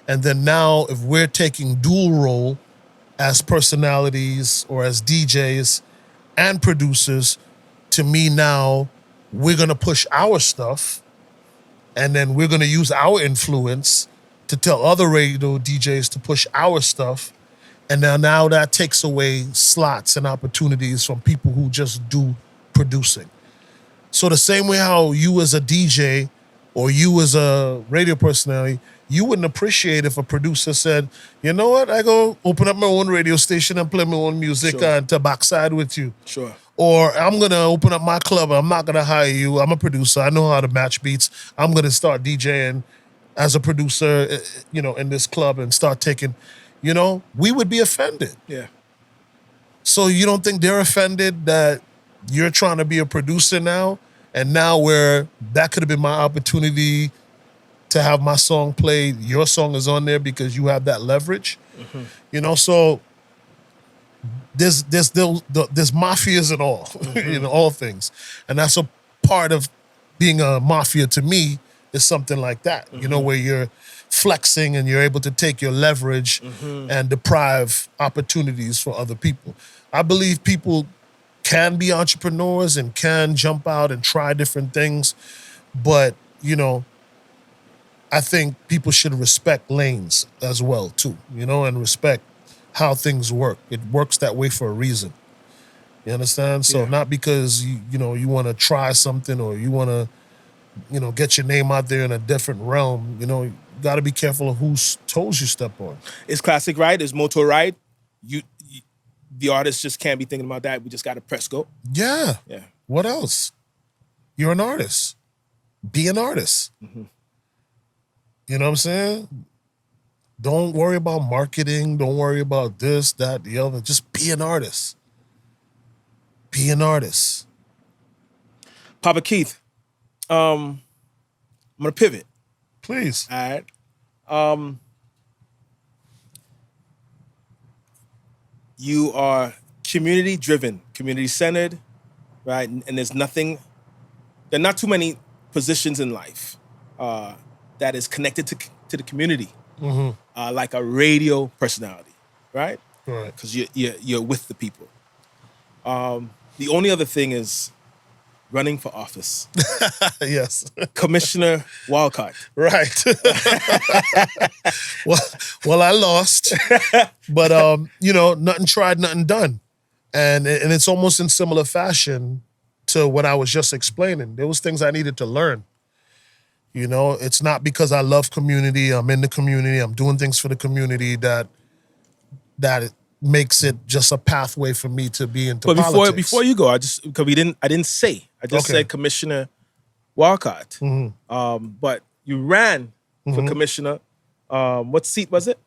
And then now, if we're taking dual role as personalities or as DJs and producers, to me now, we're going to push our stuff, and then we're going to use our influence to tell other radio DJs to push our stuff. And now that takes away slots and opportunities from people who just do producing. So the same way how you as a DJ or you as a radio personality, you wouldn't appreciate if a producer said, you know what, I go open up my own radio station and play my own music and to backside with you. Sure. Or I'm going to open up my club. I'm not going to hire you. I'm a producer. I know how to match beats. I'm going to start DJing as a producer, in this club and start taking, we would be offended. Yeah. So you don't think they're offended that you're trying to be a producer now? And now that could have been my opportunity to have my song played, your song is on there because you have that leverage. You know, so there's mafias in all, in all things. And that's a part of being a mafia to me is something like that, you know, where you're flexing and you're able to take your leverage and deprive opportunities for other people. I believe people can be entrepreneurs and can jump out and try different things, but, you know, I think people should respect lanes as well, too, you know, and respect how things work. It works that way for a reason. You understand? So not because, you know, you want to try something or you want to, you know, get your name out there in a different realm, you know, you got to be careful of whose toes you step on. It's classic, right? It's motor ride. The artist just can't be thinking about that. We just got to press go. Yeah. Yeah. What else? You're an artist. Be an artist. You know what I'm saying? Don't worry about marketing. Don't worry about this, that, the other. Just be an artist. Be an artist. Papa Keith, I'm going to pivot. Please. All right. You are community-driven, community-centered, right? And there are not too many positions in life that is connected to the community, like a radio personality, right? Right. Because you're with the people. The only other thing is running for office. Yes. Commissioner Wildcard. Right. well, I lost, but you know, nothing tried, nothing done, and it's almost in similar fashion to what I was just explaining. There was things I needed to learn. You know, it's not because I love community, I'm in the community, I'm doing things for the community that it makes it just a pathway for me to be into politics. But before you go, I didn't say. I just said Commissioner Walcott. But you ran for commissioner. What seat was it?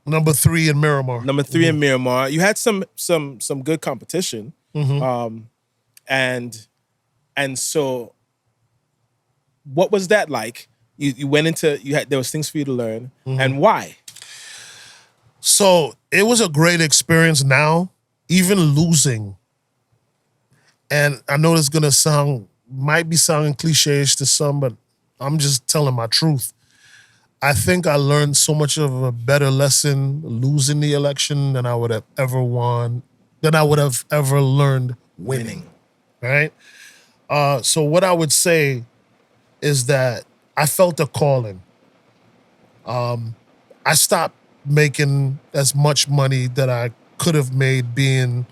Number 3 in Miramar. Number 3 in Miramar. You had some good competition. And so what was that like? You went into there was things for you to learn. And why? So it was a great experience now, even losing. And I know it's might be sounding cliche-ish to some, but I'm just telling my truth. I think I learned so much of a better lesson losing the election than I would have ever learned winning. Right? So what I would say is that I felt a calling. I stopped making as much money that I could have made being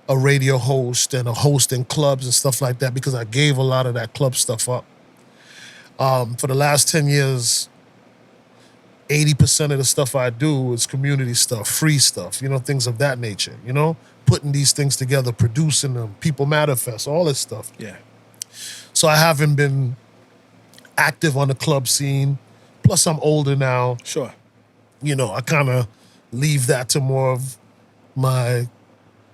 a radio host and a host in clubs and stuff like that because I gave a lot of that club stuff up. For the last 10 years, 80% of the stuff I do is community stuff, free stuff, you know, things of that nature, you know, putting these things together, producing them, People Matter Fest, all this stuff. Yeah. So I haven't been active on the club scene. Plus, I'm older now. Sure. You know, I kind of leave that to more of my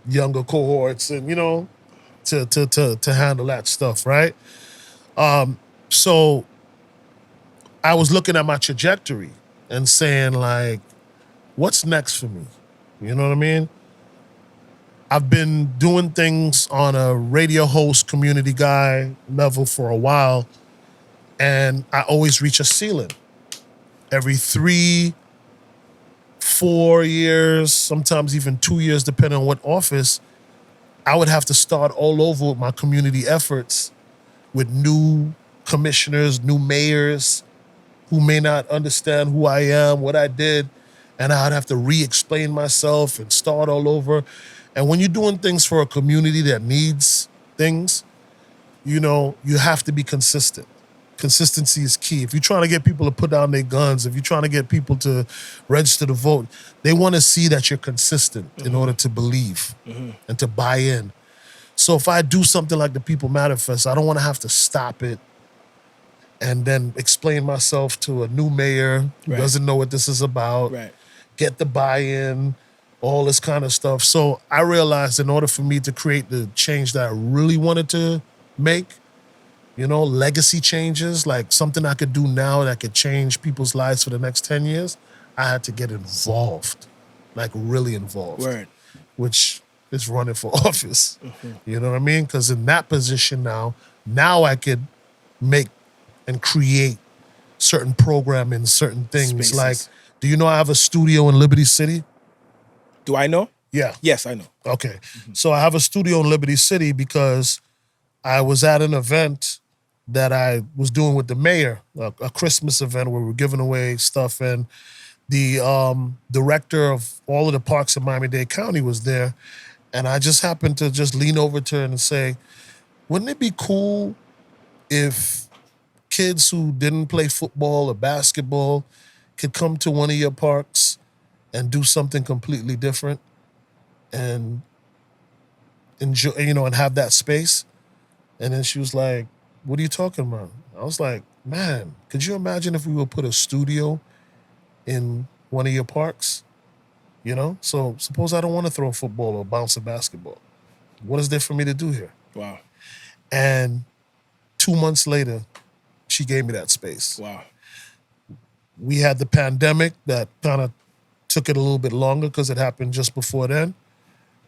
younger cohorts and, you know, to handle that stuff, right? So I was looking at my trajectory and saying, like, what's next for me? You know what I mean? I've been doing things on a radio host, community guy level for a while, and I always reach a ceiling. Every 3, 4 years, sometimes even 2 years, depending on what office, I would have to start all over with my community efforts with new commissioners, new mayors who may not understand who I am, what I did, and I'd have to re-explain myself and start all over. And when you're doing things for a community that needs things, you know, you have to be consistent. Consistency is key. If you're trying to get people to put down their guns, if you're trying to get people to register to vote, they want to see that you're consistent in order to believe and to buy in. So if I do something like the People Matter Fest, I don't want to have to stop it and then explain myself to a new mayor who doesn't know what this is about, get the buy-in, all this kind of stuff. So I realized in order for me to create the change that I really wanted to make, legacy changes, like something I could do now that could change people's lives for the next 10 years, I had to get involved, like really involved. Word. Which is running for office. You know what I mean? Because in that position now I could make and create certain programming, certain things. Spaces. Like, do you know I have a studio in Liberty City? Do I know? Yeah. Yes, I know. Okay. So I have a studio in Liberty City because I was at an event that I was doing with the mayor, a Christmas event where we were giving away stuff, and the director of all of the parks in Miami-Dade County was there, and I just happened to just lean over to her and say, wouldn't it be cool if kids who didn't play football or basketball could come to one of your parks and do something completely different and enjoy, and have that space? And then she was like, what are you talking about? I was like, man, could you imagine if we would put a studio in one of your parks? So suppose I don't want to throw a football or bounce a basketball. What is there for me to do here? Wow. And 2 months later, she gave me that space. Wow. We had the pandemic that kind of took it a little bit longer because it happened just before then.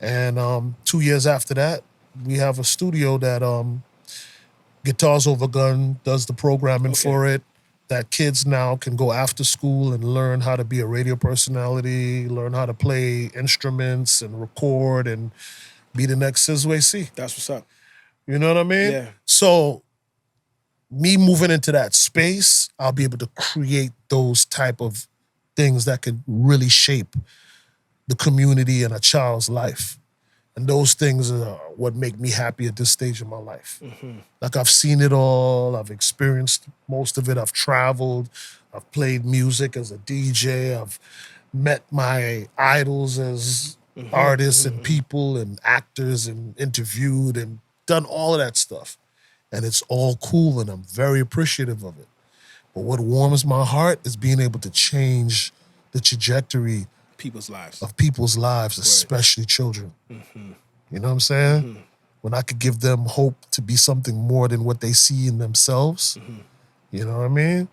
And 2 years after that, we have a studio that Guitars Over Gun does the programming for it, that kids now can go after school and learn how to be a radio personality, learn how to play instruments and record and be the next Sizwe C. That's what's up. You know what I mean? Yeah. So me moving into that space, I'll be able to create those type of things that could really shape the community and a child's life. And those things are what make me happy at this stage of my life. Like, I've seen it all. I've experienced most of it. I've traveled. I've played music as a DJ. I've met my idols as artists and people and actors and interviewed and done all of that stuff. And it's all cool and I'm very appreciative of it. But what warms my heart is being able to change the trajectory People's lives. of people's lives, especially children. You know what I'm saying? When I could give them hope to be something more than what they see in themselves. You know what I mean?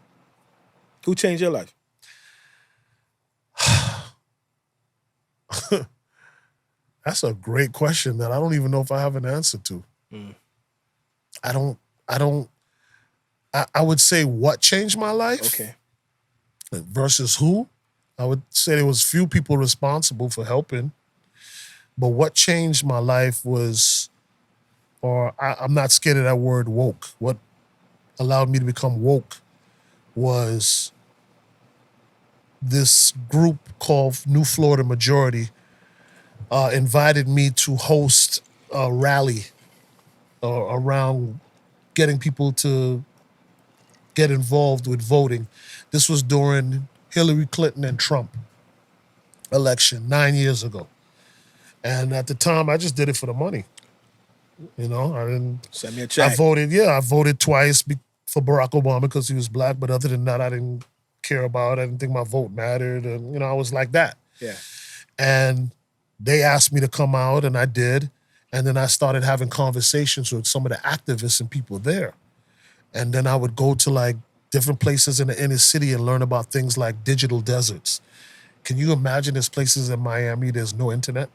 Who changed your life? That's a great question that I don't even know if I have an answer to. I would say what changed my life Okay. versus who. I would say there was few people responsible for helping, but what changed my life was, I'm not scared of that word, woke. What allowed me to become woke was this group called New Florida Majority invited me to host a rally around getting people to get involved with voting. This was during Hillary Clinton and Trump election 9 years ago. And at the time, I just did it for the money. I didn't... Send me a check. I voted twice for Barack Obama because he was black, but other than that, I didn't care about it. I didn't think my vote mattered. And, I was like that. Yeah. And they asked me to come out, and I did. And then I started having conversations with some of the activists and people there. And then I would go to different places in the inner city and learn about things like digital deserts. Can you imagine there's places in Miami there's no internet?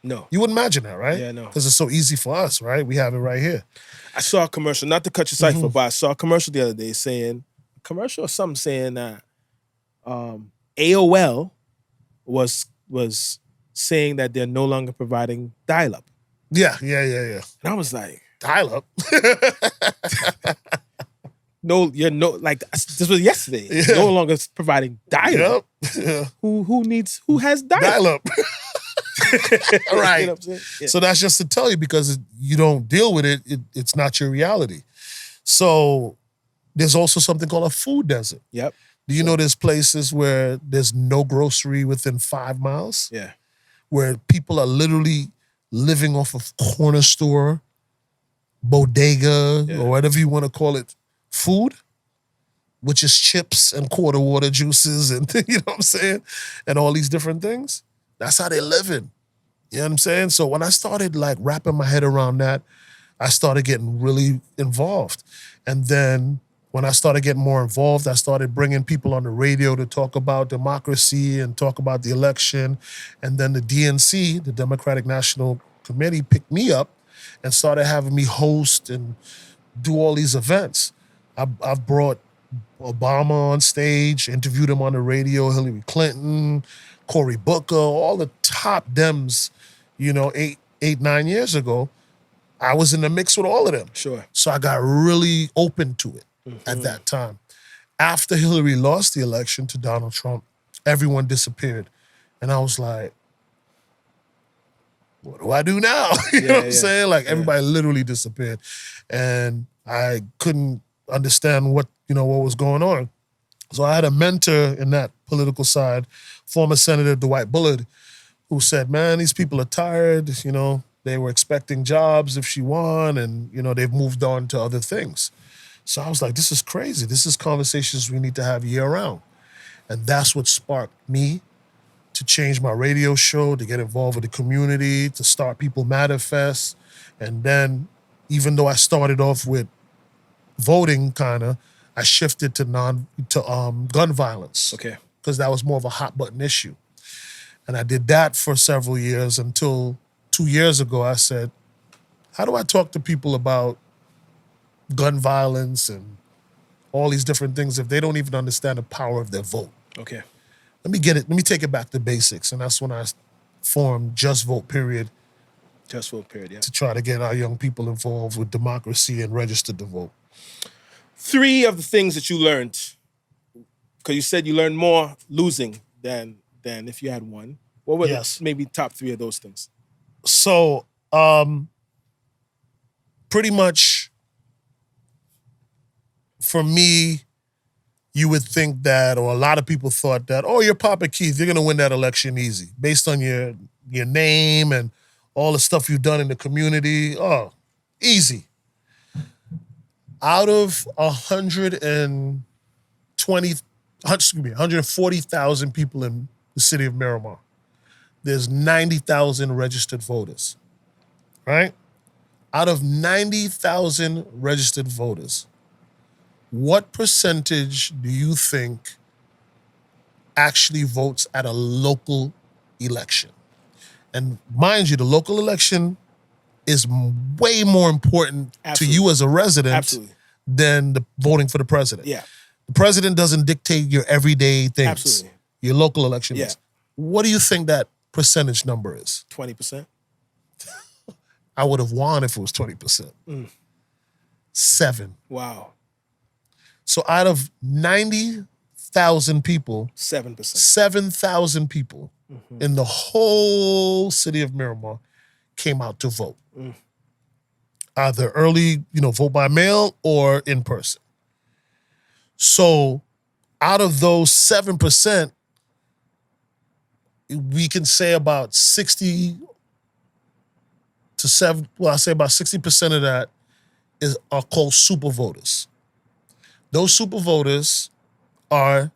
No. You wouldn't imagine that, right? Yeah, no. Because it's so easy for us, right? We have it right here. I saw a commercial, not to cut your cipher, but I saw a commercial the other day saying that AOL was saying that they're no longer providing dial-up. Yeah. And I was like, Dial-up? no, this was yesterday. Yeah. No longer providing dial-up. Yep. Yeah. Who has dial-up? Dial-up. Right. You know what I'm saying? Yeah. So that's just to tell you, because you don't deal with it, it's not your reality. So there's also something called a food desert. Yep. Do you know there's places where there's no grocery within 5 miles? Yeah. Where people are literally living off of corner store, bodega, or whatever you want to call it, food, which is chips and quarter water juices and you know what I'm saying? And all these different things. That's how they're living. You know what I'm saying? So when I started wrapping my head around that, I started getting really involved. And then when I started getting more involved, I started bringing people on the radio to talk about democracy and talk about the election. And then the DNC, the Democratic National Committee, picked me up and started having me host and do all these events. I've brought Obama on stage, interviewed him on the radio, Hillary Clinton, Cory Booker, all the top Dems, 9 years ago. I was in the mix with all of them. Sure. So I got really open to it at that time. After Hillary lost the election to Donald Trump, everyone disappeared. And I was like, what do I do now? you know what I'm saying? Like everybody literally disappeared. And I couldn't understand what was going on. So I had a mentor in that political side, former Senator Dwight Bullard, who said, man, these people are tired, they were expecting jobs if she won, and, they've moved on to other things. So I was like, this is crazy. This is conversations we need to have year round. And that's what sparked me to change my radio show, to get involved with the community, to start People Matter Fest. And then, even though I started off with voting, I shifted to gun violence. Okay. Because that was more of a hot button issue. And I did that for several years until 2 years ago I said, how do I talk to people about gun violence and all these different things if they don't even understand the power of their vote? Okay. Let me take it back to basics. And that's when I formed Just Vote Period. Just Vote Period, yeah. To try to get our young people involved with democracy and registered to vote. 3 of the things that you learned, because you said you learned more losing than if you had won. What were maybe top 3 of those things? So, pretty much for me, you would think that, or a lot of people thought that, oh, you're Papa Keith, you're going to win that election easy based on your name and all the stuff you've done in the community. Oh, easy. Out of 140,000 people in the city of Miramar, there's 90,000 registered voters, right? Out of 90,000 registered voters, what percentage do you think actually votes at a local election? And mind you, the local election is way more important to you as a resident than the voting for the president. Yeah. The president doesn't dictate your everyday things. Absolutely. Your local election is. What do you think that percentage number is? 20%. I would have won if it was 20%. 7. Wow. So out of 90,000 people, 7%. 7,000 people in the whole city of Miramar came out to vote. Either early, vote by mail or in person. So out of those 7%, we can say about 60 to 7, well, I say about 60% of that are called super voters. Those super voters are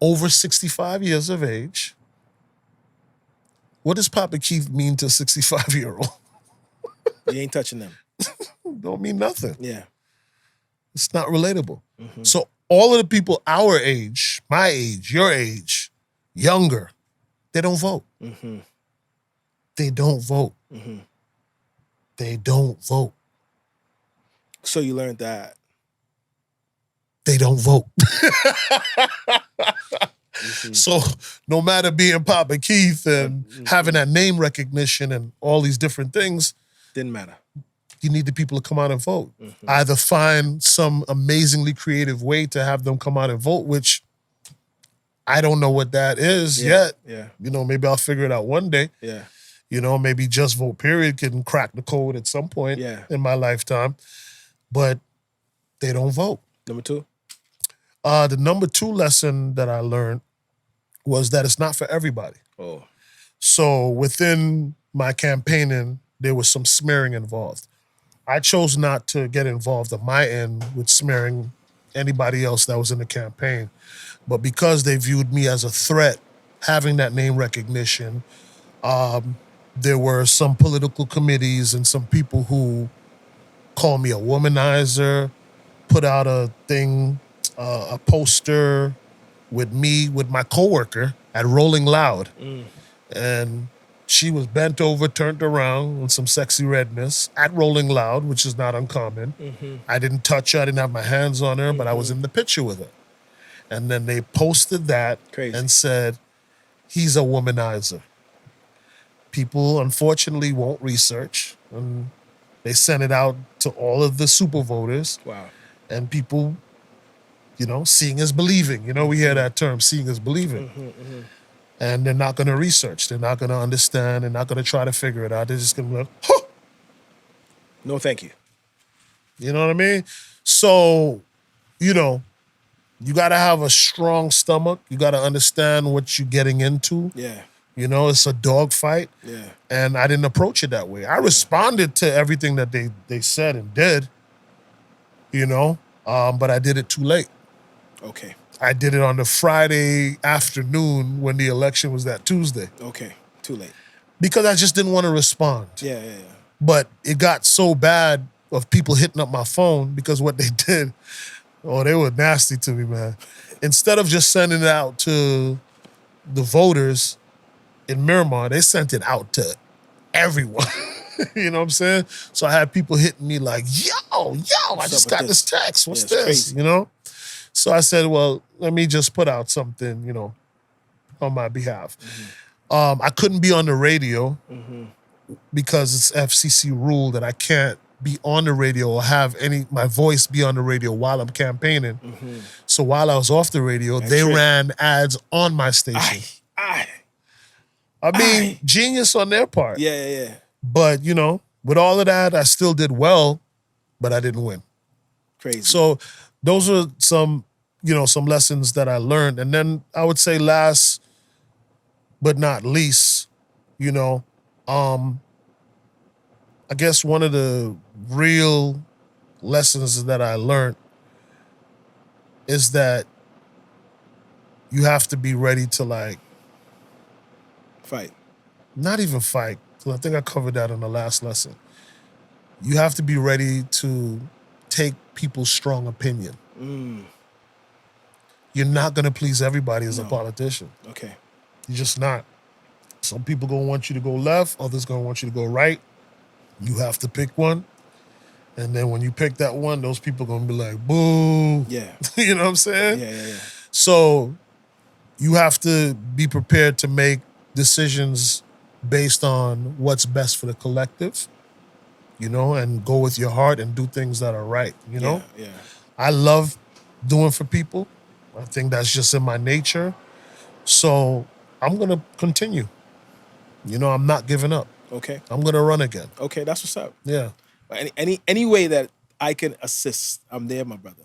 over 65 years of age. What does Papa Keith mean to a 65-year-old? You ain't touching them. Don't mean nothing. Yeah. It's not relatable. So all of the people our age, my age, your age, younger, they don't vote. They don't vote. They don't vote. So you learned that. They don't vote. So no matter being Papa Keith and having that name recognition and all these different things, didn't matter. You need the people to come out and vote. Either find some amazingly creative way to have them come out and vote, which I don't know what that is yet. Yeah. Maybe I'll figure it out one day. Yeah. Maybe Just Vote Period can crack the code at some point in my lifetime. But they don't vote. Number 2? The number 2 lesson that I learned was that it's not for everybody. Oh. So within my campaigning, there was some smearing involved. I chose not to get involved on my end with smearing anybody else that was in the campaign. But because they viewed me as a threat, having that name recognition, there were some political committees and some people who called me a womanizer, put out a thing, a poster with me, with my coworker at Rolling Loud. And she was bent over, turned around with some sexy redness at Rolling Loud, which is not uncommon. I didn't touch her, I didn't have my hands on her, but I was in the picture with her. And then they posted that and said, he's a womanizer. People, unfortunately, won't research. And they sent it out to all of the super voters. Wow. And people, seeing is believing. We hear that term, seeing is believing. And they're not going to research. They're not going to understand. They're not going to try to figure it out. They're just going to be like, huh. No, thank you. You know what I mean? So, you got to have a strong stomach. You got to understand what you're getting into. Yeah. It's a dog fight. Yeah. And I didn't approach it that way. I responded to everything that they said and did, but I did it too late. Okay. I did it on the Friday afternoon when the election was that Tuesday. Okay. Too late. Because I just didn't want to respond. Yeah. But it got so bad of people hitting up my phone because what they did, they were nasty to me, man. Instead of just sending it out to the voters in Miramar, they sent it out to everyone. You know what I'm saying? So I had people hitting me like, yo, I just got this text. What's this? Crazy. So I said, well, let me just put out something, on my behalf. I couldn't be on the radio because it's FCC rule that I can't be on the radio or have my voice be on the radio while I'm campaigning. So while I was off the radio, they ran ads on my station. Genius on their part. Yeah. But, with all of that, I still did well, but I didn't win. Crazy. So those are some lessons that I learned. And then I would say last but not least, I guess one of the real lessons that I learned is that you have to be ready to fight. Not even fight. I think I covered that in the last lesson. You have to be ready to take people's strong opinion. You're not going to please everybody as a politician. Okay. You're just not. Some people going to want you to go left, others going to want you to go right. You have to pick one. And then when you pick that one, those people going to be like, boo. Yeah. You know what I'm saying? Yeah. So you have to be prepared to make decisions based on what's best for the collective, and go with your heart and do things that are right, Yeah. I love doing for people. I think that's just in my nature. So I'm going to continue. I'm not giving up. Okay. I'm going to run again. Okay, that's what's up. Yeah. Any way that I can assist, I'm there, my brother.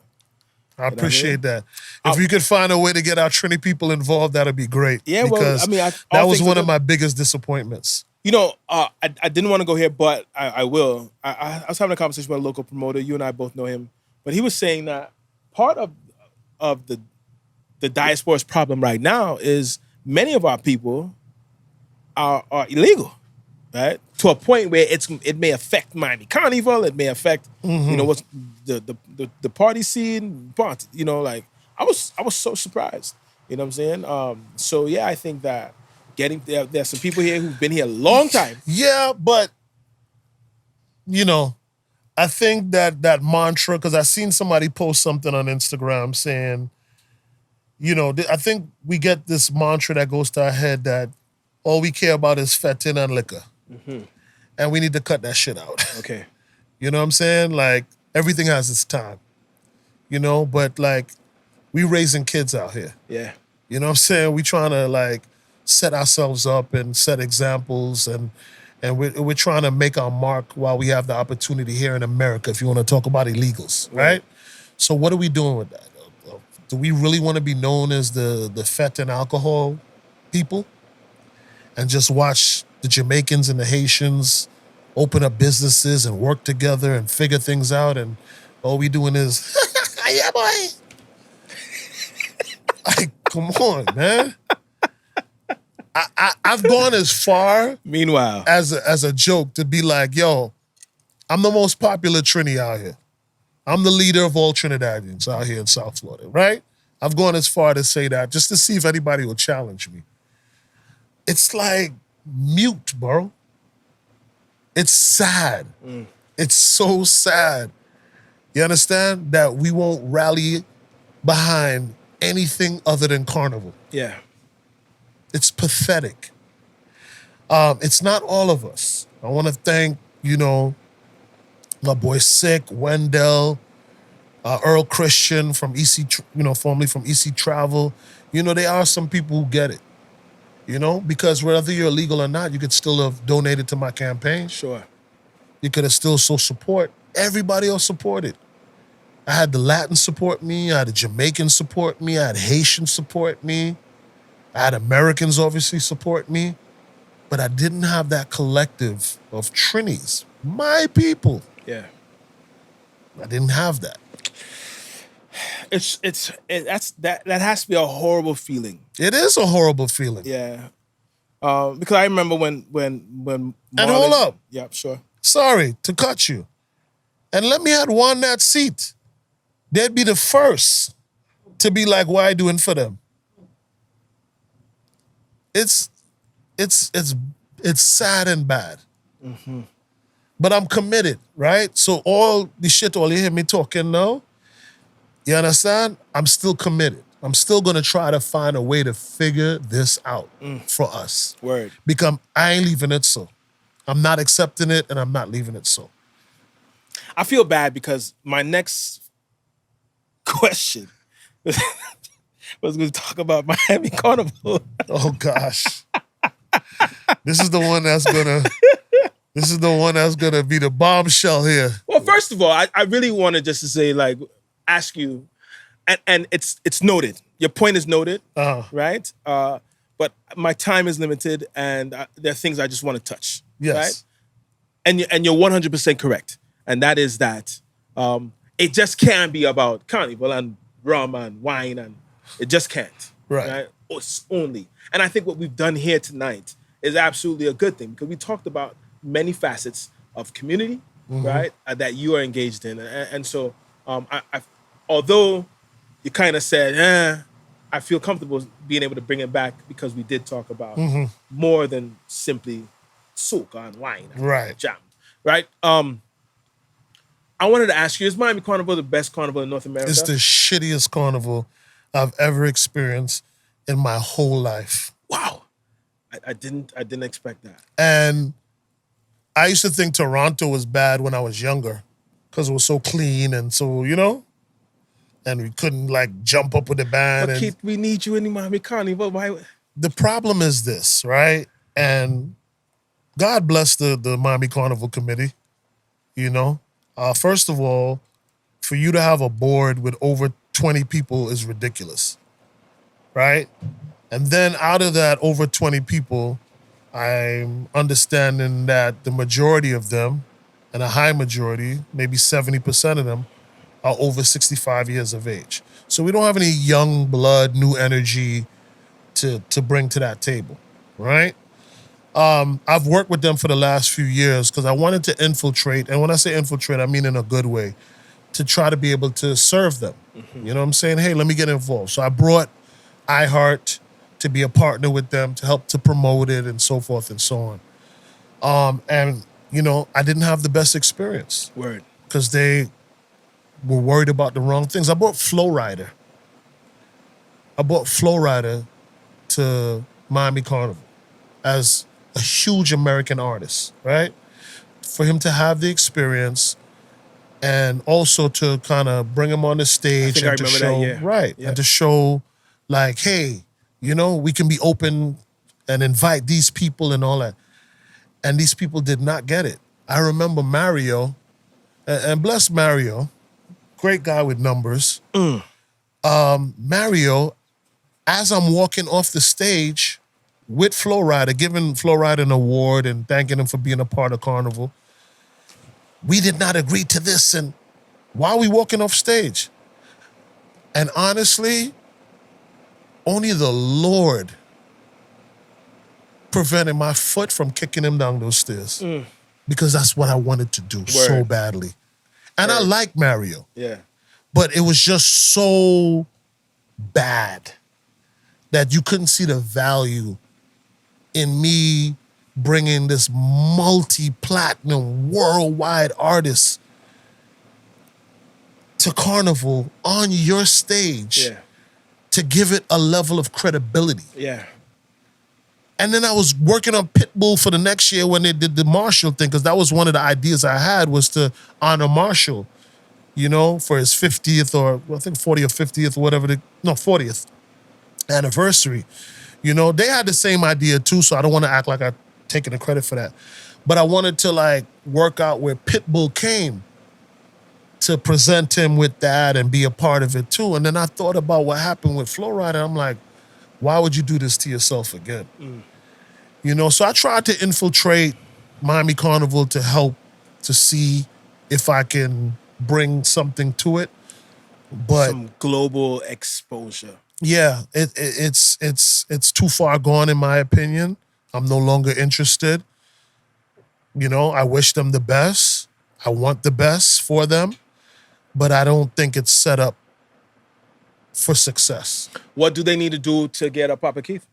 I appreciate that. If you could find a way to get our Trini people involved, that'd be great. Yeah, because that was one of my biggest disappointments. I didn't want to go here, but I will. I was having a conversation with a local promoter. You and I both know him. But he was saying that part of the diaspora's problem right now is many of our people are illegal, right? To a point where it may affect Miami Carnival. It may affect, what's the party scene. But, I was so surprised. You know what I'm saying? So, yeah, I think that there's some people here who've been here a long time. Yeah, but, I think that mantra, because I seen somebody post something on Instagram saying, I think we get this mantra that goes to our head that all we care about is fetting and liquor. And we need to cut that shit out. Okay. You know what I'm saying? Everything has its time. But we raising kids out here. Yeah. You know what I'm saying? We trying to set ourselves up and set examples and we're trying to make our mark while we have the opportunity here in America, if you want to talk about illegals, right? So what are we doing with that? Do we really want to be known as the fat and alcohol people and just watch the Jamaicans and the Haitians open up businesses and work together and figure things out, and all we doing is, yeah, boy. Come on, man. I've gone as far, meanwhile, as a joke to be like, yo, I'm the most popular Trini out here. I'm the leader of all Trinidadians out here in South Florida, right? I've gone as far to say that just to see if anybody will challenge me. It's like mute, bro. It's sad. It's so sad. You understand? That we won't rally behind anything other than Carnival. Yeah. It's pathetic. It's not all of us. I want to thank, my boy Sick, Wendell, Earl Christian from EC, formerly from EC Travel. There are some people who get it. Because whether you're illegal or not, you could still have donated to my campaign. Sure. You could have still so support. Everybody else supported. I had the Latins support me. I had the Jamaicans support me. I had Haitians support me. I had Americans obviously support me. But I didn't have that collective of Trinis, my people. Yeah. I didn't have that. That has to be a horrible feeling. It is a horrible feeling. Yeah. Because I remember when And hold up. Yeah, sure. Sorry to cut you. And let me had won that seat. They'd be the first to be like, "What I doing for them?" It's sad and bad. Mm-hmm. But I'm committed, right? So all the shit, all you hear me talking now, you understand? I'm still committed. I'm still gonna try to find a way to figure this out for us. Word. Because I ain't leaving it so. I'm not accepting it and I'm not leaving it so. I feel bad because my next question was going to talk about Miami Carnival. Oh gosh. This is the one that's gonna be the bombshell here. Well, first of all, I really wanted just to say, like, ask you, and it's noted. Your point is noted, right? But my time is limited, and there are things I just want to touch. Yes. Right? And you're 100% correct, and that is that it just can't be about Carnival and rum and wine, and it just can't. Right. It's only. And I think what we've done here tonight is absolutely a good thing because we talked about many facets of community, right, that you are engaged in. And so although you kind of said, I feel comfortable being able to bring it back because we did talk about more than simply soca and wine and jam, right? I wanted to ask you, is Miami Carnival the best carnival in North America? It's the shittiest carnival I've ever experienced in my whole life. Wow. I didn't expect that. And I used to think Toronto was bad when I was younger because it was so clean and so, and we couldn't like jump up with the band. But Keith, we need you in the Miami Carnival. Why? The problem is this, right? And God bless the Miami Carnival Committee, First of all, for you to have a board with over 20 people is ridiculous, right? And then out of that over 20 people, I'm understanding that the majority of them, and a high majority, maybe 70% of them, are over 65 years of age. So we don't have any young blood, new energy to bring to that table, right? I've worked with them for the last few years because I wanted to infiltrate, and when I say infiltrate, I mean in a good way, to try to be able to serve them. You know what I'm saying? Hey, let me get involved. So I brought iHeart to be a partner with them to help to promote it and so forth and so on. And, I didn't have the best experience. Word. Because they were worried about the wrong things. I brought Flowrider to Miami Carnival as a huge American artist, right? For him to have the experience and also to kind of bring him on the stage and to show, and to show like, hey, we can be open and invite these people and all that. And these people did not get it. I remember Mario, and bless Mario, great guy with numbers. Mario, as I'm walking off the stage with Flowrider, giving Flowrider an award and thanking him for being a part of Carnival, we did not agree to this. And why are we walking off stage? And honestly, only the Lord prevented my foot from kicking him down those stairs. because that's what I wanted to do so badly. And I like Mario. Yeah. But it was just so bad that you couldn't see the value in me bringing this multi-platinum worldwide artist to Carnival on your stage to give it a level of credibility. Yeah. And then I was working on Pitbull for the next year when they did the Marshall thing, because that was one of the ideas I had, was to honor Marshall, you know, for his 50th or I think 40th or 50th or whatever, 40th anniversary. You know, they had the same idea too, so I don't want to act like I'm taking the credit for that. But I wanted to like work out where Pitbull came to present him with that and be a part of it too. And then I thought about what happened with Flo Rida, and I'm like, why would you do this to yourself again? You know, so I tried to infiltrate Miami Carnival to help to see if I can bring something to it. But some global exposure. Yeah, it's too far gone in my opinion. I'm no longer interested. You know, I wish them the best. I want the best for them, but I don't think it's set up for success. What do they need to do to get a Papa Keith?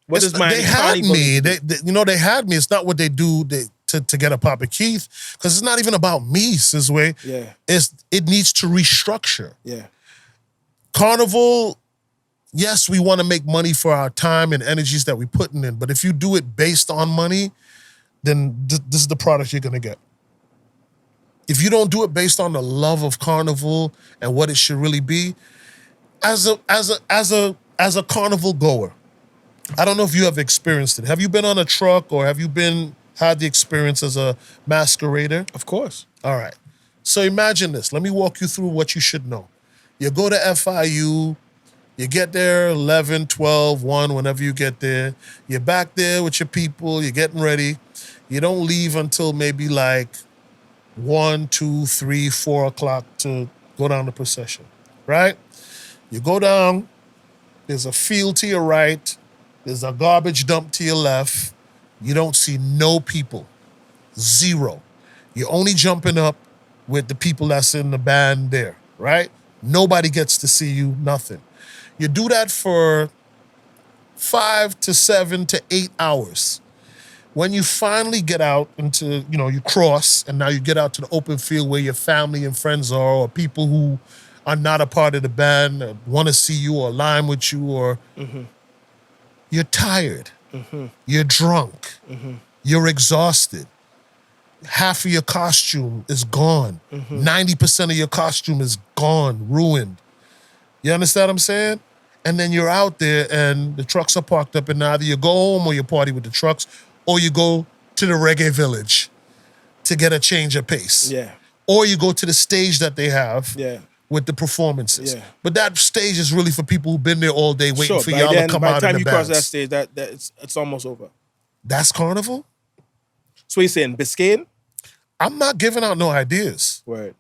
What does Miami They had Carnival me. do? They had me. It's not what they do to get a Papa Keith, because it's not even about me, Sizwe. Yeah. It needs to restructure. Yeah. Carnival, yes, we want to make money for our time and energies that we're putting in, but if you do it based on money, then this is the product you're going to get. If you don't do it based on the love of Carnival and what it should really be, as a Carnival goer, I don't know if you have experienced it. Have you been on a truck, or have you had the experience as a masquerader? Of course. All right. So imagine this. Let me walk you through what you should know. You go to FIU, you get there 11, 12, 1, whenever you get there. You're back there with your people, you're getting ready. You don't leave until maybe like 1, 2, 3, 4 o'clock to go down the procession, right? You go down, there's a field to your right, there's a garbage dump to your left. You don't see no people, zero. You're only jumping up with the people that's in the band there, right? Nobody gets to see you, nothing. You do that for 5 to 7 to 8 hours. When you finally get out into, you cross, and now you get out to the open field where your family and friends are, or people who are not a part of the band, want to see you or align with you, or you're tired, you're drunk, you're exhausted. Half of your costume is gone. 90% of your costume is gone, ruined. You understand what I'm saying? And then you're out there and the trucks are parked up, and either you go home or you party with the trucks, or you go to the reggae village to get a change of pace. Yeah. Or you go to the stage that they have with the performances. Yeah. But that stage is really for people who've been there all day waiting for y'all to come by out the in time the you cross that bands. stage, it's almost over. That's Carnival? So you're saying Biscayne? I'm not giving out no ideas. Word.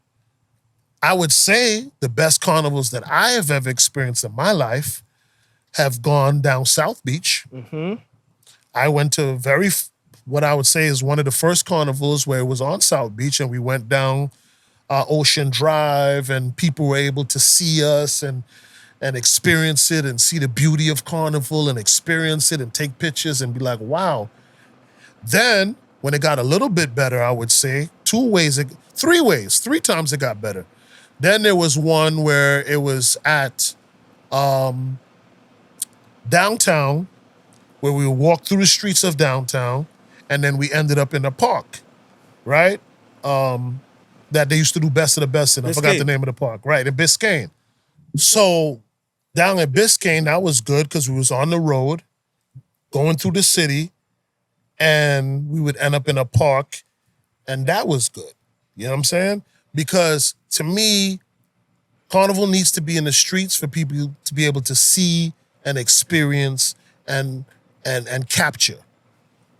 I would say the best carnivals that I have ever experienced in my life have gone down South Beach. I went to what I would say is one of the first carnivals where it was on South Beach, and we went down Ocean Drive, and people were able to see us and experience it and see the beauty of Carnival and experience it and take pictures and be like, wow. Then, when it got a little bit better, I would say, 3 times it got better. Then there was one where it was at downtown, where we would walk through the streets of downtown, and then we ended up in a park, right? That they used to do Best of the Best in. I forgot the name of the park, right, in Biscayne. So down at Biscayne, that was good because we was on the road, going through the city, and we would end up in a park, and that was good. You know what I'm saying? Because to me, Carnival needs to be in the streets for people to be able to see and experience and capture.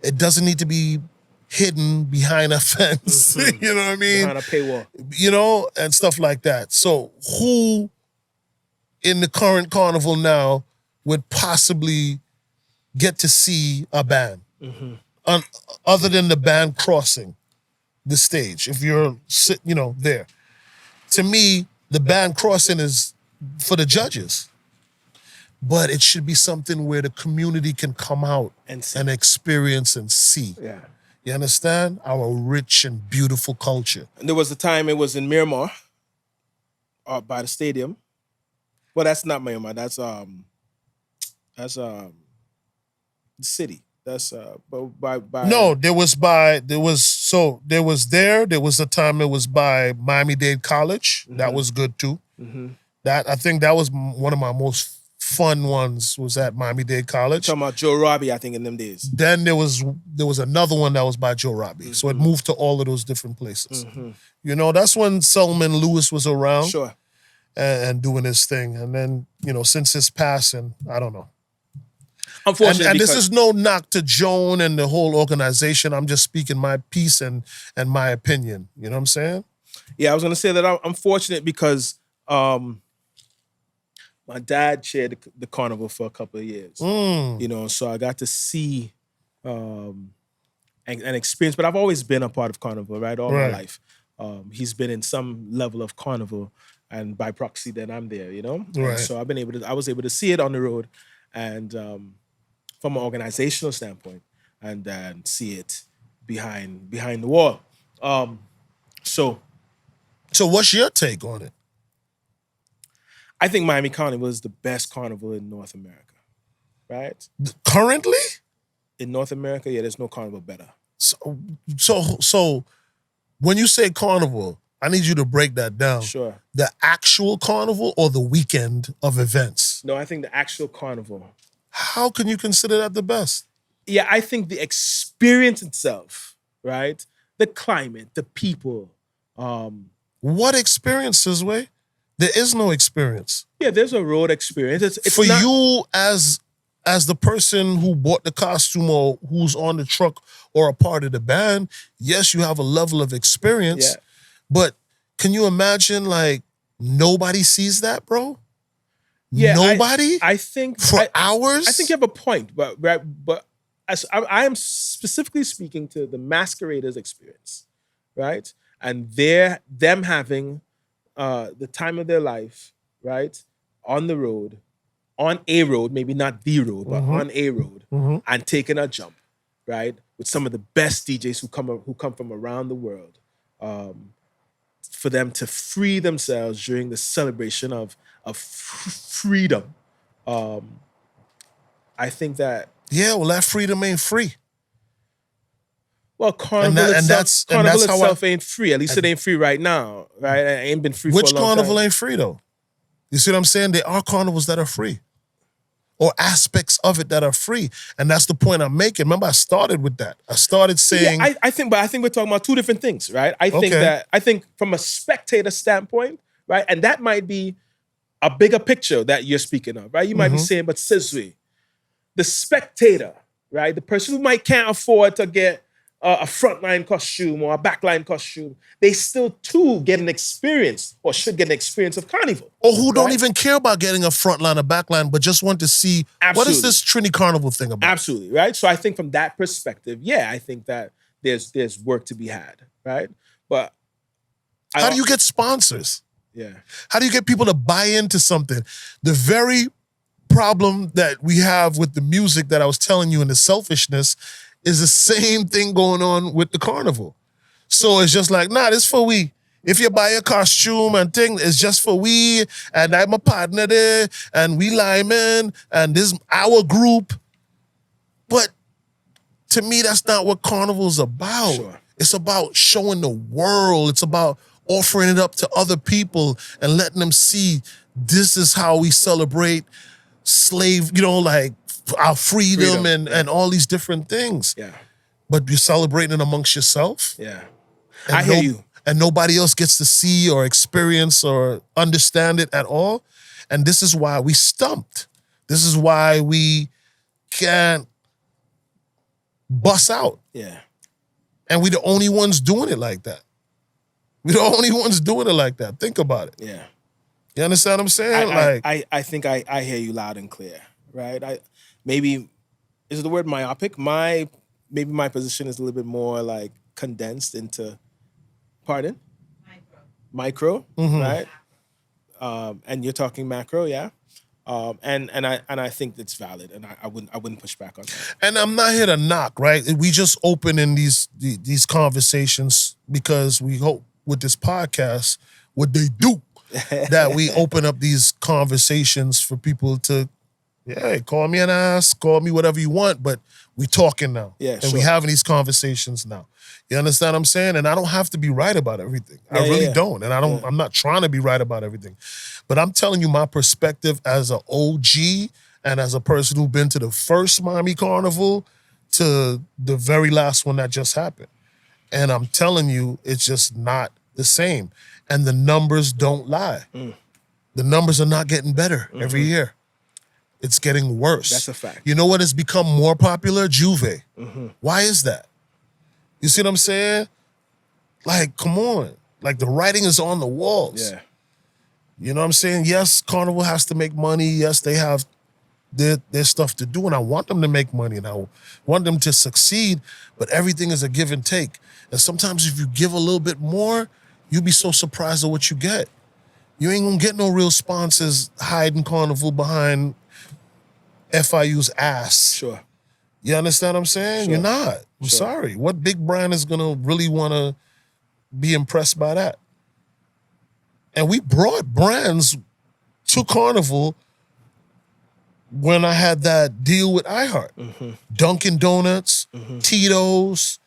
It doesn't need to be hidden behind a fence, you know what I mean? Behind a paywall. You know, and stuff like that. So who in the current Carnival now would possibly get to see a band? other than the band crossing the stage, if you're there. To me, the band crossing is for the judges. But it should be something where the community can come out and experience and see. Yeah. You understand? Our rich and beautiful culture. And there was a time it was in Miramar, by the stadium. Well, that's not Miramar. That's the city. That's by. No, there was a time it was by Miami-Dade College. Mm-hmm. That was good too. Mm-hmm. I think that was one of my most fun ones was at Miami-Dade College. Talking about Joe Robbie, I think, in them days. Then there was another one that was by Joe Robbie. Mm-hmm. So it moved to all of those different places. Mm-hmm. That's when Selman Lewis was around. Sure. And doing his thing. And then, since his passing, I don't know. Unfortunately, and this is no knock to Joan and the whole organization. I'm just speaking my piece and my opinion. You know what I'm saying? Yeah, I was going to say that I'm fortunate because my dad chaired the carnival for a couple of years. So I got to see and experience, but I've always been a part of carnival, right? All my life. He's been in some level of carnival, and by proxy, then I'm there, Right. And so I was able to see it on the road, and from an organizational standpoint, and then see it behind the wall. So what's your take on it? I think Miami Carnival is the best carnival in North America, right? Currently? In North America, yeah, there's no carnival better. So when you say carnival, I need you to break that down. Sure. The actual carnival or the weekend of events? No, I think the actual carnival. How can you consider that the best? Yeah, I think the experience itself, right? The climate, the people. What experience, Sizwe? There is no experience. Yeah, there's a road experience. It's for you as the person who bought the costume or who's on the truck or a part of the band, yes, you have a level of experience. Yeah. But can you imagine nobody sees that, bro? Yeah, nobody? I think for hours? I think you have a point, but as I am specifically speaking to the masqueraders experience, right? And them having the time of their life, right? On the road, on a road, maybe not the road, but on a road, and taking a jump, right? With some of the best DJs who come from around the world, for them to free themselves during the celebration of freedom. I think that that freedom ain't free. Well, carnival itself ain't free. At least it ain't free right now, right? It ain't been free for a long time. Which carnival ain't free, though? You see what I'm saying? There are carnivals that are free. Or aspects of it that are free. And that's the point I'm making. Remember, I started with that. I started saying... Yeah, I think we're talking about two different things, right? I think from a spectator standpoint, right? And that might be a bigger picture that you're speaking of, right? You might be saying, but Sizwe, the spectator, right? The person who can't afford to get a frontline costume or a backline costume, they still too get an experience or should get an experience of carnival. Or who don't even care about getting a frontline or backline, but just want to see what is this Trini Carnival thing about? Absolutely, right? So I think from that perspective, I think that there's work to be had, right? But how do you get sponsors? Yeah. How do you get people to buy into something? The very problem that we have with the music that I was telling you and the selfishness is the same thing going on with the carnival. So it's just this for we. If you buy a costume and thing, it's just for we, and I'm a partner there, and we Lyman, and this is our group. But to me, that's not what carnival's about. Sure. It's about showing the world. It's about offering it up to other people and letting them see this is how we celebrate our freedom. And all these different things. Yeah. But you're celebrating it amongst yourself. Yeah. I hear you. And nobody else gets to see or experience or understand it at all. And this is why we stumped. This is why we can't bust out. Yeah. And we're the only ones doing it like that. We're the only ones doing it like that. Think about it. Yeah. You understand what I'm saying? I think I hear you loud and clear, right? Maybe is the word myopic? maybe my position is a little bit more like condensed into, pardon? Micro, right? And you're talking macro, yeah. And I think it's valid, and I wouldn't push back on that. And I'm not here to knock, right? We just open in these conversations because we hope with this podcast, what they do, that we open up these conversations for people to, yeah, call me an ass, call me whatever you want, but we talking now. Yeah, and we having these conversations now. You understand what I'm saying? And I don't have to be right about everything. I really don't. And I'm not trying to be right about everything. But I'm telling you my perspective as an OG and as a person who's been to the first Miami Carnival to the very last one that just happened. And I'm telling you, it's just not the same. And the numbers don't lie. The numbers are not getting better every year. It's getting worse. That's a fact. You know what has become more popular? Juve. Why is that? You see what I'm saying? Like, come on. Like, the writing is on the walls. Yeah. You know what I'm saying? Yes, Carnival has to make money. Yes, they have their stuff to do, and I want them to make money, and I want them to succeed, but everything is a give and take. And sometimes if you give a little bit more, you'll be so surprised at what you get. You ain't gonna get no real sponsors hiding Carnival behind FIU's ass. Sure. You understand what I'm saying? Sure. You're not. I'm sorry. What big brand is gonna really wanna be impressed by that? And we brought brands to Carnival when I had that deal with iHeart. Dunkin' Donuts, Tito's.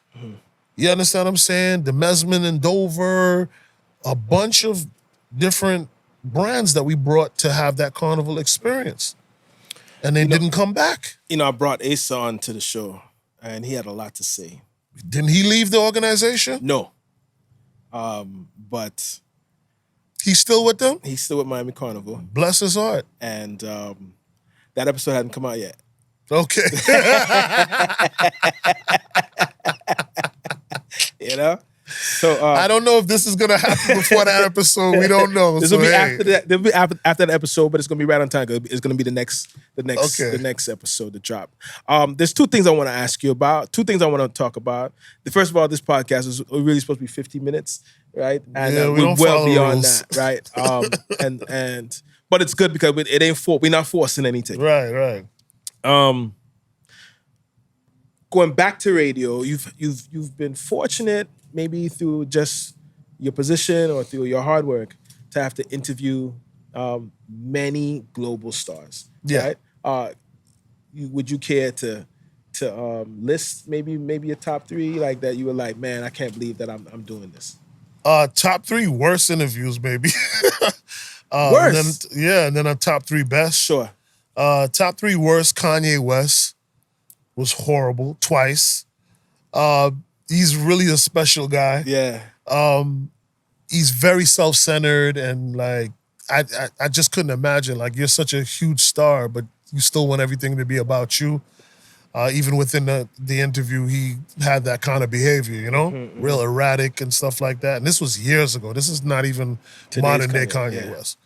You understand what I'm saying? The Mesman and Dover, a bunch of different brands that we brought to have that Carnival experience. And they didn't come back. You know, I brought Asa on to the show, and he had a lot to say. Didn't he leave the organization? No. But He's still with them? he's still with Miami Carnival, Bless his heart. and that episode hadn't come out yet. Okay. You know? So I don't know if this is gonna happen before that episode. We don't know. this So, will be hey. after that. There'll be after that episode, but it's gonna be right on time. It's gonna be the next Okay. the next episode to drop. There's two things I want to ask you about. Two things I want to talk about. The first of all, this podcast is really supposed to be 50 minutes, right? And Yeah, we we're don't well follow beyond rules. that, right? And but it's good because it ain't we're not forcing anything. Right. Going back to radio, you've been fortunate, maybe through just your position or through your hard work, to have to interview many global stars. Yeah. Right? Would you care to list maybe a top three like that? You were like, man, I can't believe that I'm doing this. Top 3 worst interviews, maybe. Worst? And then a top 3 best. Sure. Top 3 worst, Kanye West was horrible twice. He's really a special guy. Yeah. He's very self-centered, and like I just couldn't imagine, like, you're such a huge star, but you still want everything to be about you. Even within the interview, he had that kind of behavior, you know? Real erratic and stuff like that. And this was years ago. This is not even Today's modern day Kanye, Kanye yeah. West.